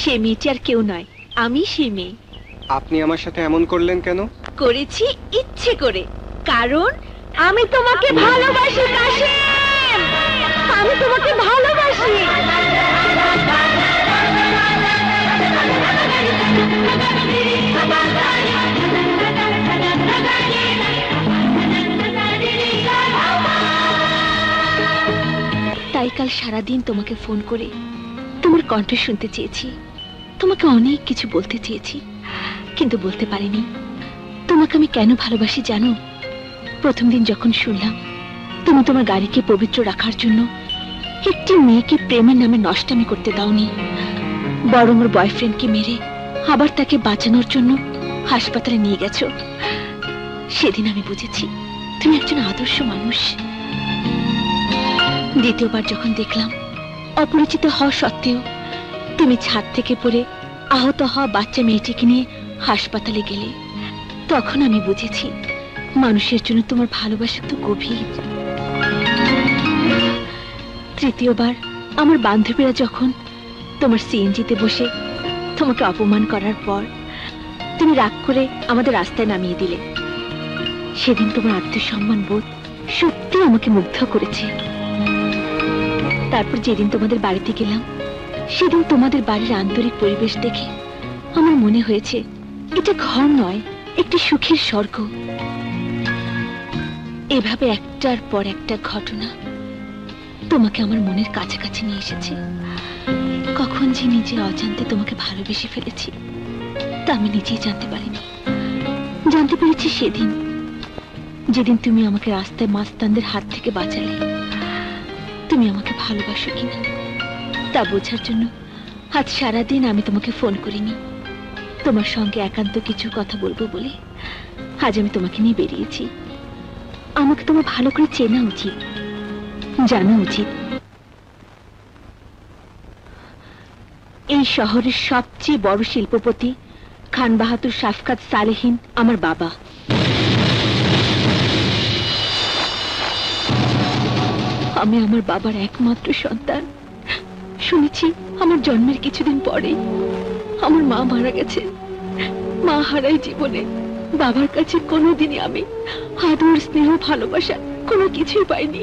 সে মেয়েটি আর কেউ নয়, আমি সেই মেয়ে। আপনি আমার সাথে এমন করলেন কেন? করেছি ইচ্ছে করে, কারণ আমি তোমাকে ভালোবাসি কাশিম, আমি তোমাকে ভালোবাসি। তাই কাল সারাদিন তোমাকে ফোন করে তোমার কণ্ঠ শুনতে চেয়েছি, তোমাকে অনেক কিছু বলতে চেয়েছি, কিন্তু বলতে পারিনি। তোমাকে আমি কেন ভালোবাসি জানো? প্রথম দিন যখন শুনলাম তুমি তোমার গাড়িকে পবিত্র রাখার জন্য একটি মেয়েকে প্রেমের নামে নষ্টামি করতে দাওনি, বরং ওর বয়ফ্রেন্ডকে মেরে আবার তাকে বাঁচানোর জন্য হাসপাতালে নিয়ে গেছো, সেদিন আমি বুঝেছি তুমি একজন আদর্শ মানুষ। দ্বিতীয়বার যখন দেখলাম অপরিচিত হওয়া সত্ত্বেও তুমি ছাদ থেকে পড়ে আহত হওয়া বাচ্চা মেয়েটিকে নিয়ে হাসপাতালে গেলে, তখন আমি বুঝেছি মানুষের জন্য তোমার ভালোবাসা তো গভীর। তৃতীয়বার আমার বান্ধবীরা যখন তোমার সিএনজিতে বসে তোমাকে অপমান করার পর তুমি রাগ করে আমাদের রাস্তায় নামিয়ে দিলে। সেদিন তোমার আত্মসম্মান বোধ সত্যি আমাকে মুগ্ধ করেছে। তারপর যেদিন তোমাদের বাড়িতে গেলাম, সেদিন তোমাদের বাড়ির আন্তরিক পরিবেশ দেখে আমার মনে হয়েছে এটা ঘর নয়, একটি সুখের স্বর্গ। এভাবে একটার পর একটা ঘটনা তোমাকে আমার মনের কাছাকাছি নিয়ে এসেছে। কখন যে নিজের অজান্তে তোমাকে ভালোবেসে ফেলেছি তা আমি নিজেই জানতে পারিনি। জানতে পেরেছি সেদিন, যেদিন তুমি আমাকে রাস্তায় মাস্তানদের হাত থেকে বাঁচালে। তুমি আমাকে ভালোবাসো কিনা তা বোঝার জন্য আজ সারাদিন আমি তোমাকে ফোন করিনি। তোমার সঙ্গে একান্ত কিছু কথা বলবো বলে আজ আমি তোমাকে নিয়ে বেরিয়েছি। আমাকে তোমার ভালো করে চেনা উচিত, জানা উচিত। এই শহরের সবচেয়ে বড় শিল্পপতি খান বাহাদুর শাফকাত সালেহীন আমার বাবা। আমি আমার বাবার একমাত্র সন্তান। শুনেছি আমার জন্মের কিছুদিন পরেই আমার মা মারা গেছে। মা হারাই জীবনে বাবার কাছে কোনোদিনই আমি আদর, স্নেহ, ভালোবাসা কোনো কিছুই পাইনি।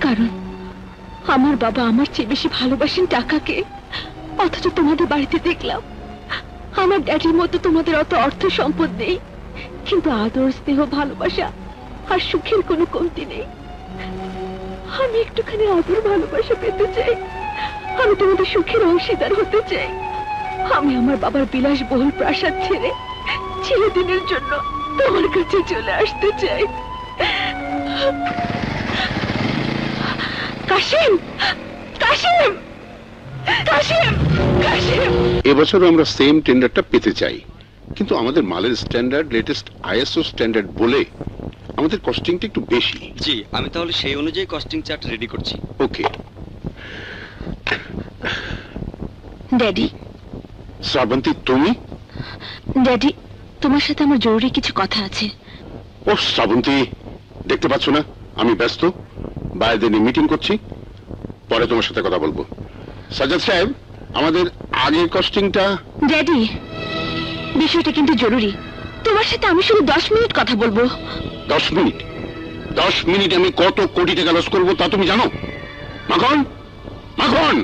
কারণ আমার বাবা আমার চেয়ে বেশি ভালোবাসেন টাকাকে। অথচ তোমাদের বাড়িতে দেখলাম আমার ড্যাডির মতো তোমাদের অত অর্থ সম্পদ নেই, কিন্তু আদর, স্নেহ, ভালোবাসা আর সুখের কোনো কমতি নেই। আমি একটুখানি আদর, ভালোবাসা পেতে চাই। আমি তোমাদের সুখের অংশীদার হতে চাই। আমি আমার বাবার বিলাসবহুল প্রাসাদ ছেড়ে চিরদিনের জন্য তোমার কাছে চলে আসতে চাই। কাশিম, কাশিম, কাশিম, কাশিম। এবছরও আমরা সেম টেন্ডারটা পেতে চাই, কিন্তু আমাদের মালের স্ট্যান্ডার্ড লেটেস্ট আইএসও স্ট্যান্ডার্ড বলে আমাদের কস্টিংটা একটু বেশি। জি, আমি তাহলে সেই অনুযায়ী কস্টিং চার্ট রেডি করছি। ওকে। ড্যাডি। শ্রাবন্তী, তুমি? ড্যাডি, তোমার সাথে আমার জরুরি কিছু কথা আছে। ও শ্রাবন্তী, দেখতে পাচ্ছ না আমি ব্যস্ত, বাইরে নিয়ে মিটিং করছি, পরে তোমার সাথে কথা বলবো। সাজ্জাদ সাহেব, আমাদের আগের কস্টিংটা। ড্যাডি, বিষয়টা কিন্তু জরুরি। তোমার সাথে আমি শুধু 10 মিনিট কথা বলবো। 10 মিনিট? 10 মিনিট আমি কত কোটি টাকা লস করবো তা তুমি জানো? মাখন, মাখন।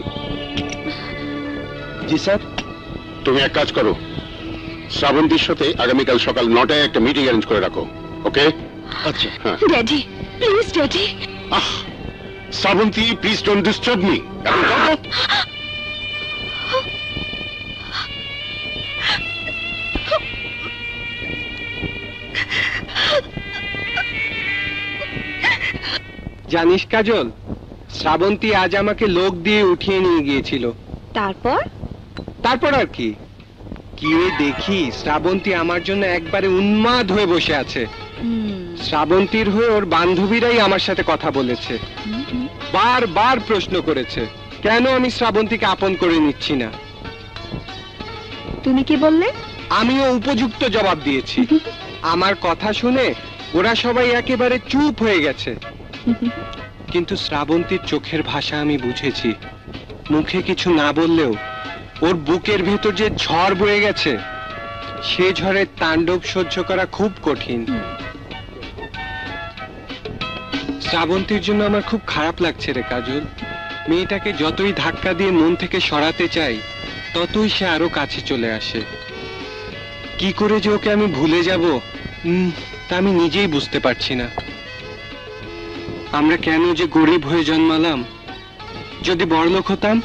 জি স্যার। তুমি এক কাজ করো, শ্রাবন্তীর সাথে আগামীকাল সকাল 9টায় একটা মিটিং অ্যারেঞ্জ করে রাখো। ওকে? আচ্ছা। Daddy, please daddy. Srabanti, please don't disturb me. জানিস কাজল, শ্রাবন্তী আজ আমাকে লোক দিয়ে উঠিয়ে নিয়ে গিয়েছিল। তারপর আর কি? গিয়ে দেখি শ্রাবন্তী আমার জন্য একবারে উন্মাদ হয়ে বসে আছে। শ্রাবন্তীর হয়ে ওর বান্ধবীরাই আমার সাথে কথা বলেছে, বারবার প্রশ্ন করেছে কেন আমি শ্রাবন্তীকে আপন করে নিচ্ছি না। তুমি কি বললে? আমিও উপযুক্ত জবাব দিয়েছি। আমার কথা শুনে ওরা সবাই একেবারে চুপ হয়ে গেছে। কিন্তু শ্রাবন্তীর চোখের ভাষা আমি বুঝেছি। মুখে কিছু না বললেও ওর বুকের ভেতর যে ঝড় বয়ে গেছে, সে ঝড়ের তাণ্ডব সহ্য করা খুব কঠিন। শ্রাবন্তীর জন্য আমার খুব খারাপ লাগছে রে কাজল। মেয়েটাকে যতই ধাক্কা দিয়ে মন থেকে সরাতে চাই, ততই সে আরো কাছে চলে আসে। কি করে যে ওকে আমি ভুলে যাব তা আমি নিজেই বুঝতে পারছি না। আমরা কেন যে গরিব হয়ে জন্মালাম। যদি বড়লোক হতাম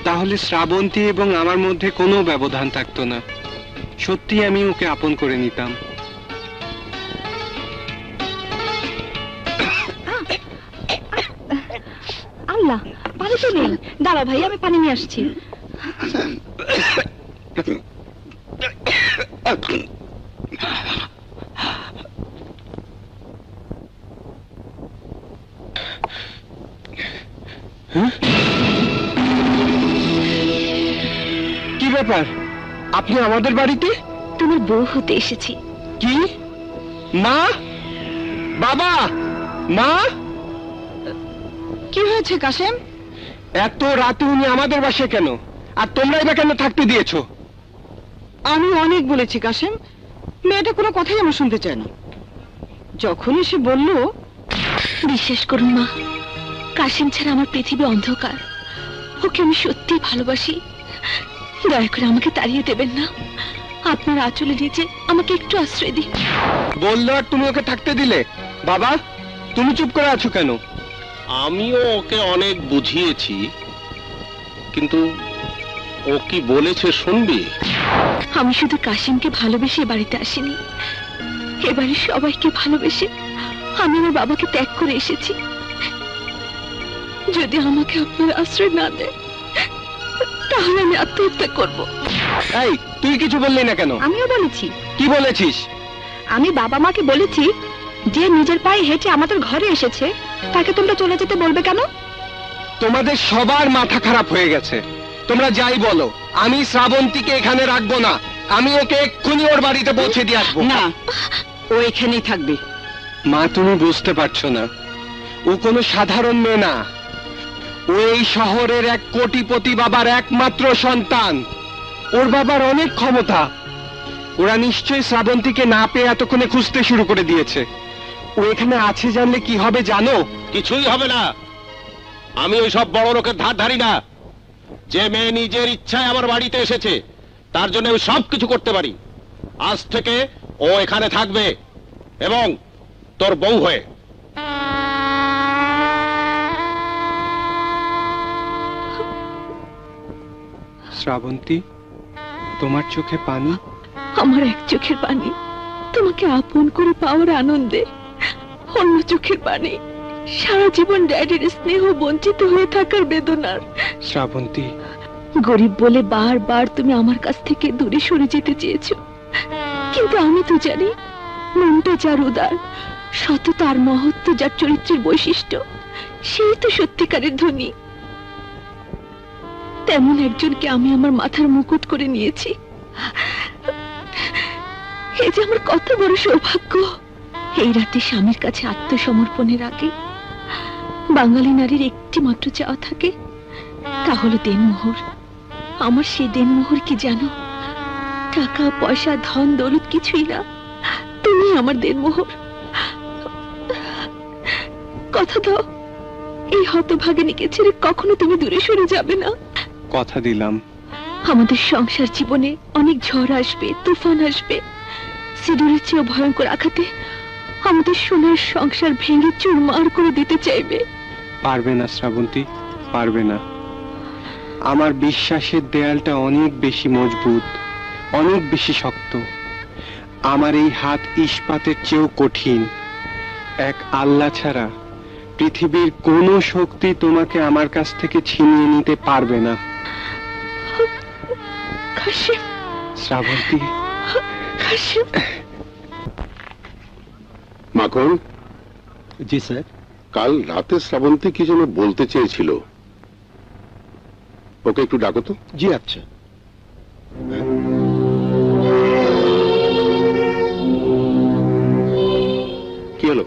তাহলে শ্রাবন্তী এবং আমার মধ্যে কোনো ব্যবধান থাকতো না। সত্যি আমি ওকে আপন করে নিতাম। আল্লাহ, পানি তো নেই। দাঁড়া ভাই, আমি পানি নিয়ে আসছি। কি ব্যাপার? আপনি আমাদের বাড়িতে? তোমার বউ হতে এসেছি। কি? মা, বাবা, মা। কি হয়েছে কাশেম? এত রাতে উনি আমাদের বাসায় কেন? আর তোমরাই বা কেন থাকতে দিয়েছো? আমি অনেক বলেছি কাশেম, মেয়েটা কোনো কথাই আমার শুনতে চায় না। যখনই সে বলল, বিশ্বাস করুন মা, কাশেম ছাড়া আমার পৃথিবী অন্ধকার। ওকে আমি সত্যি ভালোবাসি। দয়া করে আমাকে তাড়িয়ে দেবেন না। আপনার আঁচলে নিচে আমাকে একটু আশ্রয় দিন। বললো আর তুমি ওকে থাকতে দিলে? বাবা, তুমি চুপ করে আছো কেন? আমিও ওকে অনেক বুঝিয়েছি, কিন্তু ও কি বলেছে শুনবি? আমি শুধু কাশেমকে ভালোবেসে বাড়িতে আসিনি, এবারে সবাইকে ভালোবেসে আমি আমার বাবাকে ত্যাগ করে এসেছি। যদি আমাকে আপনার আশ্রয় না দেয় তাহলে আমি আত্মহত্যা করব। এই, তুই কিছু বললি না কেন? আমিও বলেছি। কি বলেছিস? আমি বাবা মাকে বলেছি, যে নিজের পায়ে হেঁটে আমাদের ঘরে এসেছে তাকে তোমরা চলে যেতে বলবে কেন? তোমাদের সবার মাথা খারাপ হয়ে গেছে। তোমরা যাই বলো, আমি শ্রাবন্তীকে এখানে রাখবো না। আমি ওকে এক্ষুনি ওর বাড়িতে পৌঁছে দিয়ে আসবো। না, ও এখানেই থাকবে। মা, তুমি বুঝতে পারছো না, ও কোনো সাধারণ মেয়ে না। ও এই শহরের এক কোটিপতি বাবার একমাত্র সন্তান। ওর বাবার অনেক ক্ষমতা। ওরা নিশ্চয়ই শ্রাবন্তীকে না পেয়ে এতক্ষণে খুঁজতে শুরু করে দিয়েছে। ও এখানে আছে জানলে কি হবে জানো? কিছুই হবে না। আমি ওই সব বড় লোকের ধার ধারি না। যে মেয়ে নিজের ইচ্ছায় আমার বাড়িতে এসেছে তার জন্য আমি সব কিছু করতে পারি। আজ থেকে ও এখানে থাকবে এবং তোর বউ হয়ে। শ্রাবন্তী, তোমার চোখে পানি? আমার এক চোখের পানি তোমাকে আপন করে পাওয়ার আনন্দে, অন্য চোখের পানি সারা জীবন ড্যাডির স্নেহ বঞ্চিত হয়ে থাকার বেদনার। শ্রাবন্তী, গরিব বলে বারবার তুমি আমার কাছ থেকে দূরে সরে যেতে চেয়েছো, কিন্তু আমি তো জানি মনটা যার উদার, সততার মহত্ব যার চরিত্রের বৈশিষ্ট্য, সেই তো সত্যিকারের ধনী। তেমন একজনকে আমি আমার মাথার মুকুট করে নিয়েছি। এই যে আমার কত বড় সৌভাগ্য। এই রাতে স্বামীর কাছে আত্মসমর্পণের আগে বাঙালি নারীর একটি মাত্র চাওয়া থাকে, তা হলো দেনমোহর। আমার সেই দেনমোহর কি জানো? টাকা পয়সা ধন দৌলত কিছুই না, তুমি আমার দেনমোহর। কথা দাও, এই হতভাগিনীকে ছেড়ে কখনো তুমি দূরে সরে যাবে না। কথা দিলাম। আমাদের সংসার জীবনে অনেক ঝড় আসবে, তুফান আসবে। সিঁদুরের চেয়েও ভয়ঙ্কর আঘাতে আমাদের সোনার সংসার ভেঙে চুরমার করে দিতে চাইবে। পারবে না শ্রাবন্তী, পারবে না। আমার বিশ্বাসের দেয়ালটা অনেক বেশি মজবুত, অনেক বেশি শক্ত। আমার এই হাত ইস্পাতের চেয়েও কঠিন। এক আল্লাহ ছাড়া পৃথিবীর কোনো শক্তি তোমাকে আমার কাছ থেকে ছিনিয়ে নিতে পারবে না। শ্রাবন্তী, মাখন। জি স্যার। কাল রাতে শ্রাবন্তী কি যেন বলতে চেয়েছিল, ওকে একটু ডাকো তো। জি আচ্ছা। কি হলো,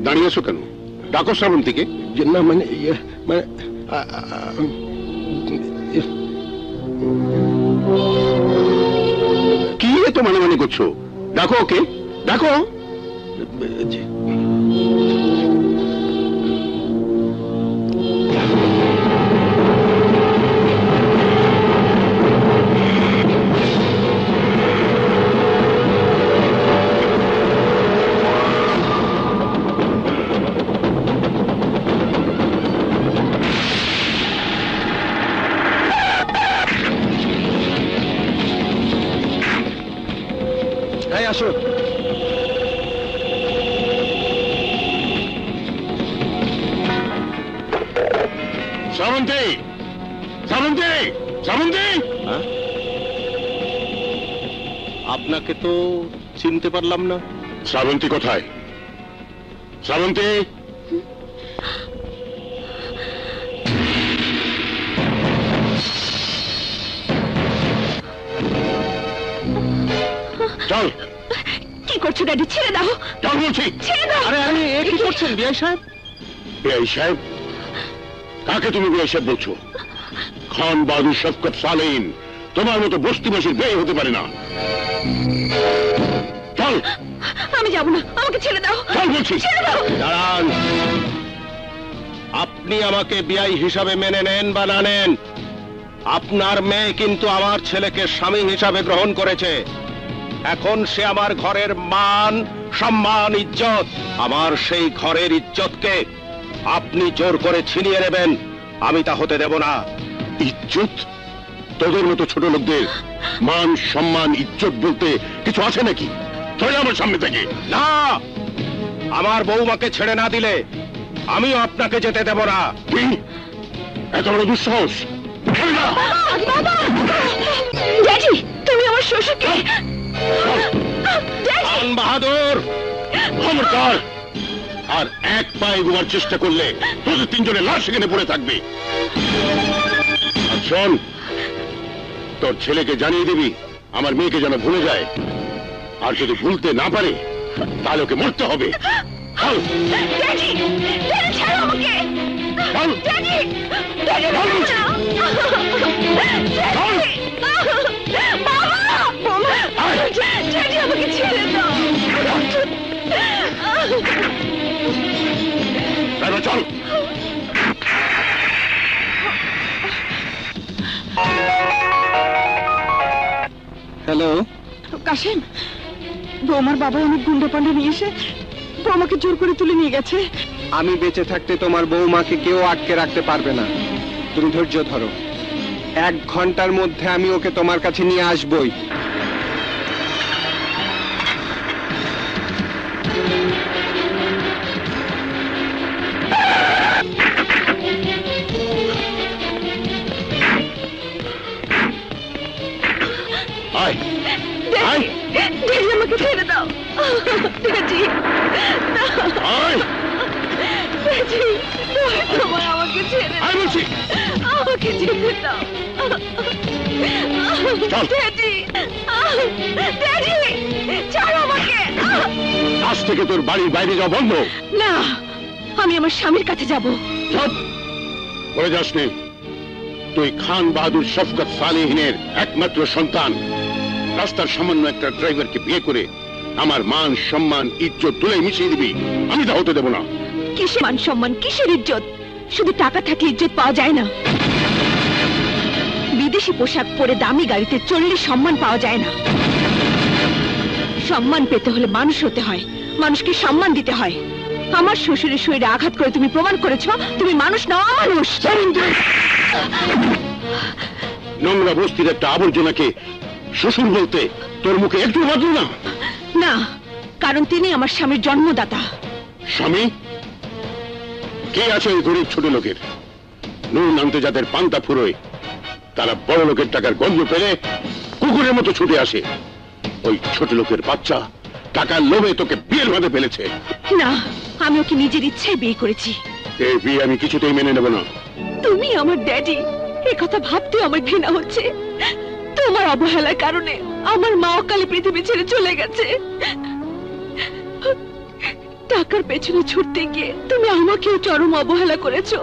দাঁড়িয়ে আছো কেন? ডাকো শ্রাবন্তীকে। না মানে কি এত মানে মানে করছো? ডাকো ওকে, ডাকো। আসো। শ্রাবন্তী, শ্রাবন্তী, শ্রাবন্তী। আপনাকে তো চিনতে পারলাম না। শ্রাবন্তী কোথায়? শ্রাবন্তী, চল। কি করছো ড্যাডি? ছেড়ে দাও। চল বলছি। ছেড়ে দাও। আরে আরে, এ কি করছেন বিআই সাহেব? বিআই সাহেব? কাকে তুমি বিআই সাহেব বলছো? খান বাহাদুর শফকত সালেহিন, তোমার মতো বস্তিবাসীর ব্যয় হতে পারে না। চল। আমি যাব না, আমাকে ছেড়ে দাও। চল বলছি। ছেড়ে দাও। দাঁড়ান, আপনি আমাকে বিয়াই হিসাবে মেনে নেন বা না নেন, আপনার মেয়ে কিন্তু আমার ছেলেকে স্বামী হিসাবে গ্রহণ করেছে। এখন সে আমার ঘরের মান, সম্মান, ইজ্জত। আমার সেই ঘরের ইজ্জতকে আপনি জোর করে ছিনিয়ে নেবেন, আমি তা হতে দেব না। ইজ্জত? তোদের মতো ছোট লোকদের মান, সম্মান, ইজ্জত বলতে কিছু আছে নাকি? চলে আমার সামনে থেকে। না, আমার বৌমাকে ছেড়ে না দিলে আমিও আপনাকে যেতে দেব না। কি এত বড় দুঃসাহস? ড্যাডি, তুমি আমার শ্বশুরকে। খান বাহাদুর, খবরদার! আর এক পায়ে এগোবার চেষ্টা করলে তোদের তিনজনের লাশ এখানে পড়ে থাকবে। আর শোন, তোর ছেলেকে জানিয়ে দিবি আমার মেয়েকে যেন ভুলে যায়, আর যদি ভুলতে না পারে তাহলে ওকে মরতে হবে। চল। ড্যাডি, ড্যাডি ছাড়ো আমাকে। চল। ড্যাডি, ড্যাডি ছাড়ো না। ড্যাডি, বাবা, বাবা, ড্যাডি আমাকে ছেড়ে দাও। চল। হ্যালো কাশেম, বৌমার বাবা অনেক গুন্ডা পান্ডা নিয়ে এসে বৌমাকে জোর করে তুলে নিয়ে গেছে। আমি বেঁচে থাকতে তোমার বৌমাকে কেউ আটকে রাখতে পারবে না। তুমি ধৈর্য ধরো, 1 ঘন্টার মধ্যে আমি ওকে তোমার কাছে নিয়ে আসবই। ড্যাডি আমাকে ছেড়ে দাও। ড্যাডি, ড্যাডি, তোমার আমাকে ছেড়ে দাও। আমাকে ছেড়ে দাও। ড্যাডি, ড্যাডি, ছাড়ো আমাকে। আজ থেকে তোর বাড়ির বাইরে যাওয়া বন্ধ। না, আমি আমার স্বামীর কাছে যাব। চুপ করে যাস নে। তুই খান বাহাদুর শফকত সালেহিনের একমাত্র সন্তান। রাস্তার সামান্য একটা ড্রাইভারকে বিয়ে করে আমার মান, সম্মান, ইজ্জত তুলে মিশিয়ে দিবি, আমি তা হতে দেব না। কিসের মান সম্মান, কিসের ইজ্জত? শুধু টাকা থাকলে ইজ্জত পাওয়া যায় না। বিদেশি পোশাক পরে দামি গাড়িতে চললে সম্মান পাওয়া যায় না। সম্মান পেতে হলে মানুষ হতে হয়, মানুষকে সম্মান দিতে হয়। আমার শ্বশুরের শরীরে আঘাত করে তুমি প্রমাণ করেছো তুমি মানুষ নও, অমানুষ। নোংরা বস্তির একটা আবর্জনাকে শ্বশুর বলতে তোর মুখে একটু বাজল না? না, কারণ তিনি আমার স্বামীর জন্মদাতা। স্বামী? কে আছে ওই গরিব ছোট লোকের? নুন আনতে যাদের পান্তা ফুরোয়, তারা বড় লোকের টাকার গন্ধ পেলে কুকুরের মতো ছুটে আসে। ওই ছোট লোকের বাচ্চা টাকার লোভে তোকে বিয়ের বাঁধে ফেলেছে। না, আমি ওকে নিজের ইচ্ছায় বিয়ে করেছি। এই বিয়ে আমি কিছুতেই মেনে নেব না। তুমি আমার ড্যাডি, এ কথা ভাবতে আমার ঘৃণা হচ্ছে। তোমার অবহেলার কারণে আমার মা অকালে পৃথিবী ছেড়ে চলে গেছে। টাকার পেছনে ছুটতে গিয়ে তুমি আমাকেও চরম অবহেলা করেছো।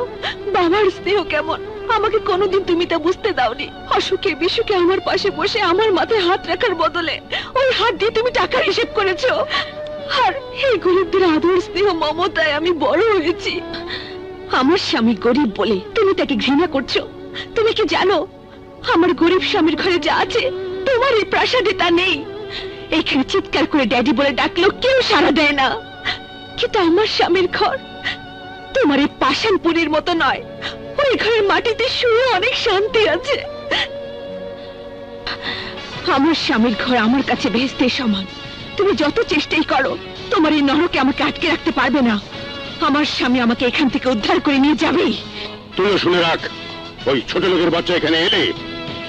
বাবার স্নেহ কেমন আমাকে কোনোদিন তুমি তা বুঝতে দাওনি। অসুখে বিসুখে আমার পাশে বসে আমার মাথায় হাত রাখার বদলে ওই হাত দিয়ে তুমি টাকার হিসেব করেছো। আর এই গরিবদের আদর, স্নেহ, মমতায় আমি বড় হয়েছি। আমার স্বামী গরিব বলে তুমি তাকে ঘৃণা করছো। তুমি কি জানো আমার গরিব স্বামীর ঘরে যা আছে তোমার এই প্রাসাদে তা নেই। এখানে চিৎকার করে ড্যাডি বলে ডাকলেও কেউ সাড়া দেয় না। কিন্তু আমার স্বামীর ঘর তোমার এই পাষাণপুরীর মতো নয়। ওই ঘরের মাটিতে শুয়ে অনেক শান্তি আছে। আমার স্বামীর ঘর আমার কাছে বেহেশতের সমান। তুমি যত চেষ্টাই করো তোমার এই নরকে আমাকে আটকে রাখতে পারবে না। আমার স্বামী আমাকে এখান থেকে উদ্ধার করে নিয়ে যাবেই। তুইও শুনে রাখ, ওই ছোট লোকের বাচ্চা এখানে এলে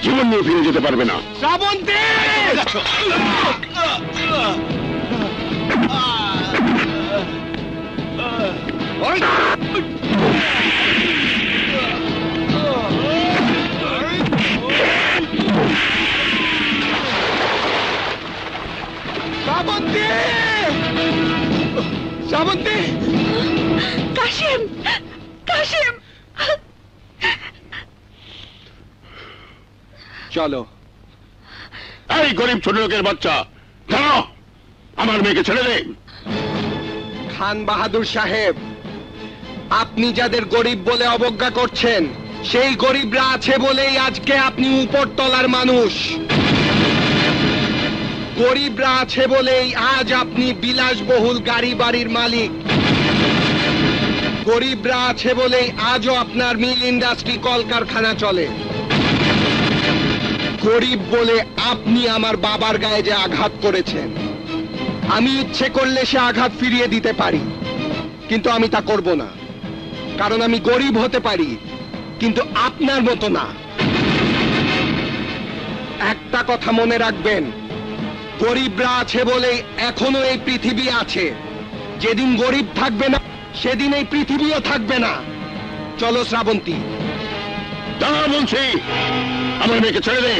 জীবন নিয়ে ফিরে যেতে পারবে না। শ্রাবন্তী! শ্রাবন্তী! শ্রাবন্তী! কাশিম, কাশিম! চলো এই গরিব ছোট লোকের বাচ্চা, দাঁড়াও, আমার মেয়েকে ছেড়ে দে। খান বাহাদুর সাহেব, আপনি যাদের গরিব বলে অবজ্ঞা করছেন, সেই গরিবরা আছে বলেই আজকে আপনি উপরতলার মানুষ। গরিবরা আছে বলেই আজ আপনি বিলাসবহুল গাড়ি বাড়ির মালিক। গরিবরা আছে বলেই আজও আপনার মিল ইন্ডাস্ট্রি কলকারখানা চলে। গরিব বলে আপনি আমার বাবার গায়ে যে আঘাত করেছেন, আমি ইচ্ছে করলে সে আঘাত ফিরিয়ে দিতে পারি, কিন্তু আমি তা করব না। কারণ আমি গরিব হতে পারি, কিন্তু আপনার মতো না। একটা কথা মনে রাখবেন, গরিবরা আছে বলেই এখনো এই পৃথিবী আছে। যেদিন গরিব থাকবে না, সেদিন এই পৃথিবীও থাকবে না। চলো শ্রাবন্তী। দাঁড়া বলছি, আমার মেয়েকে ছেড়ে দে,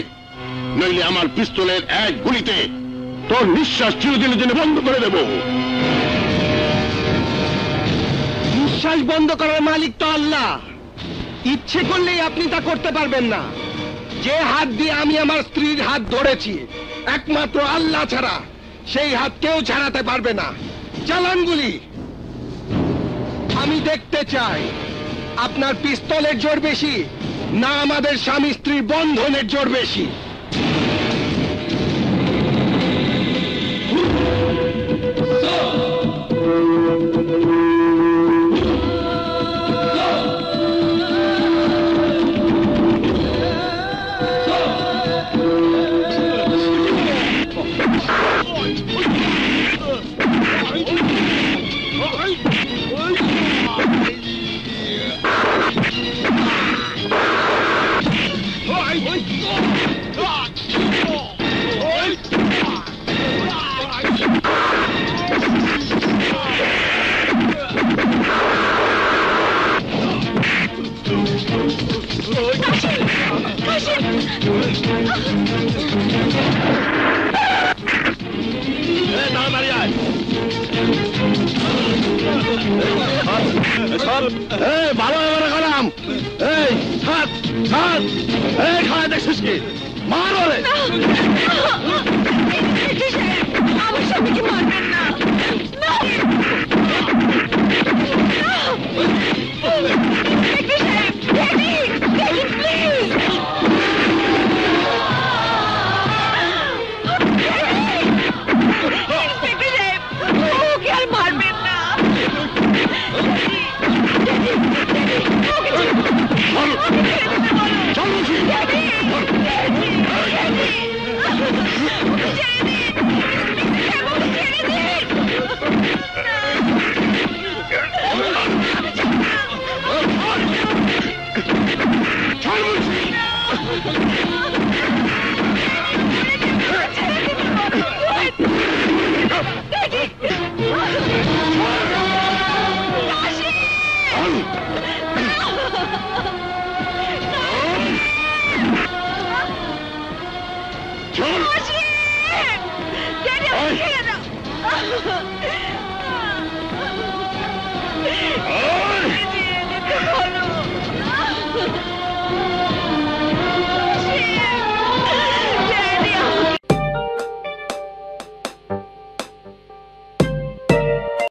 নইলে আমার পিস্তলের এক গুলিতে তোর নিঃশ্বাস চিরদিনের জন্য বন্ধ করে দেব। নিঃশ্বাস বন্ধ করার মালিক তো আল্লাহ। ইচ্ছে করলেই আপনি তা করতে পারবেন না। যে হাত দিয়ে আমি আমার স্ত্রীর হাত ধরেছি, একমাত্র আল্লাহ ছাড়া সেই হাত কেউ ছাড়াতে পারবে না। চালান গুলি। আমি দেখতে চাই আপনার পিস্তলের জোর বেশি না আমাদের স্বামী স্ত্রীর বন্ধনের জোর বেশি। ভালো এবারে গেলাম। এই ছাড় ছাড়, এই খাওয়া দেখছিস কি? মার ওরে। আমার স্বামীকে মারবেন না।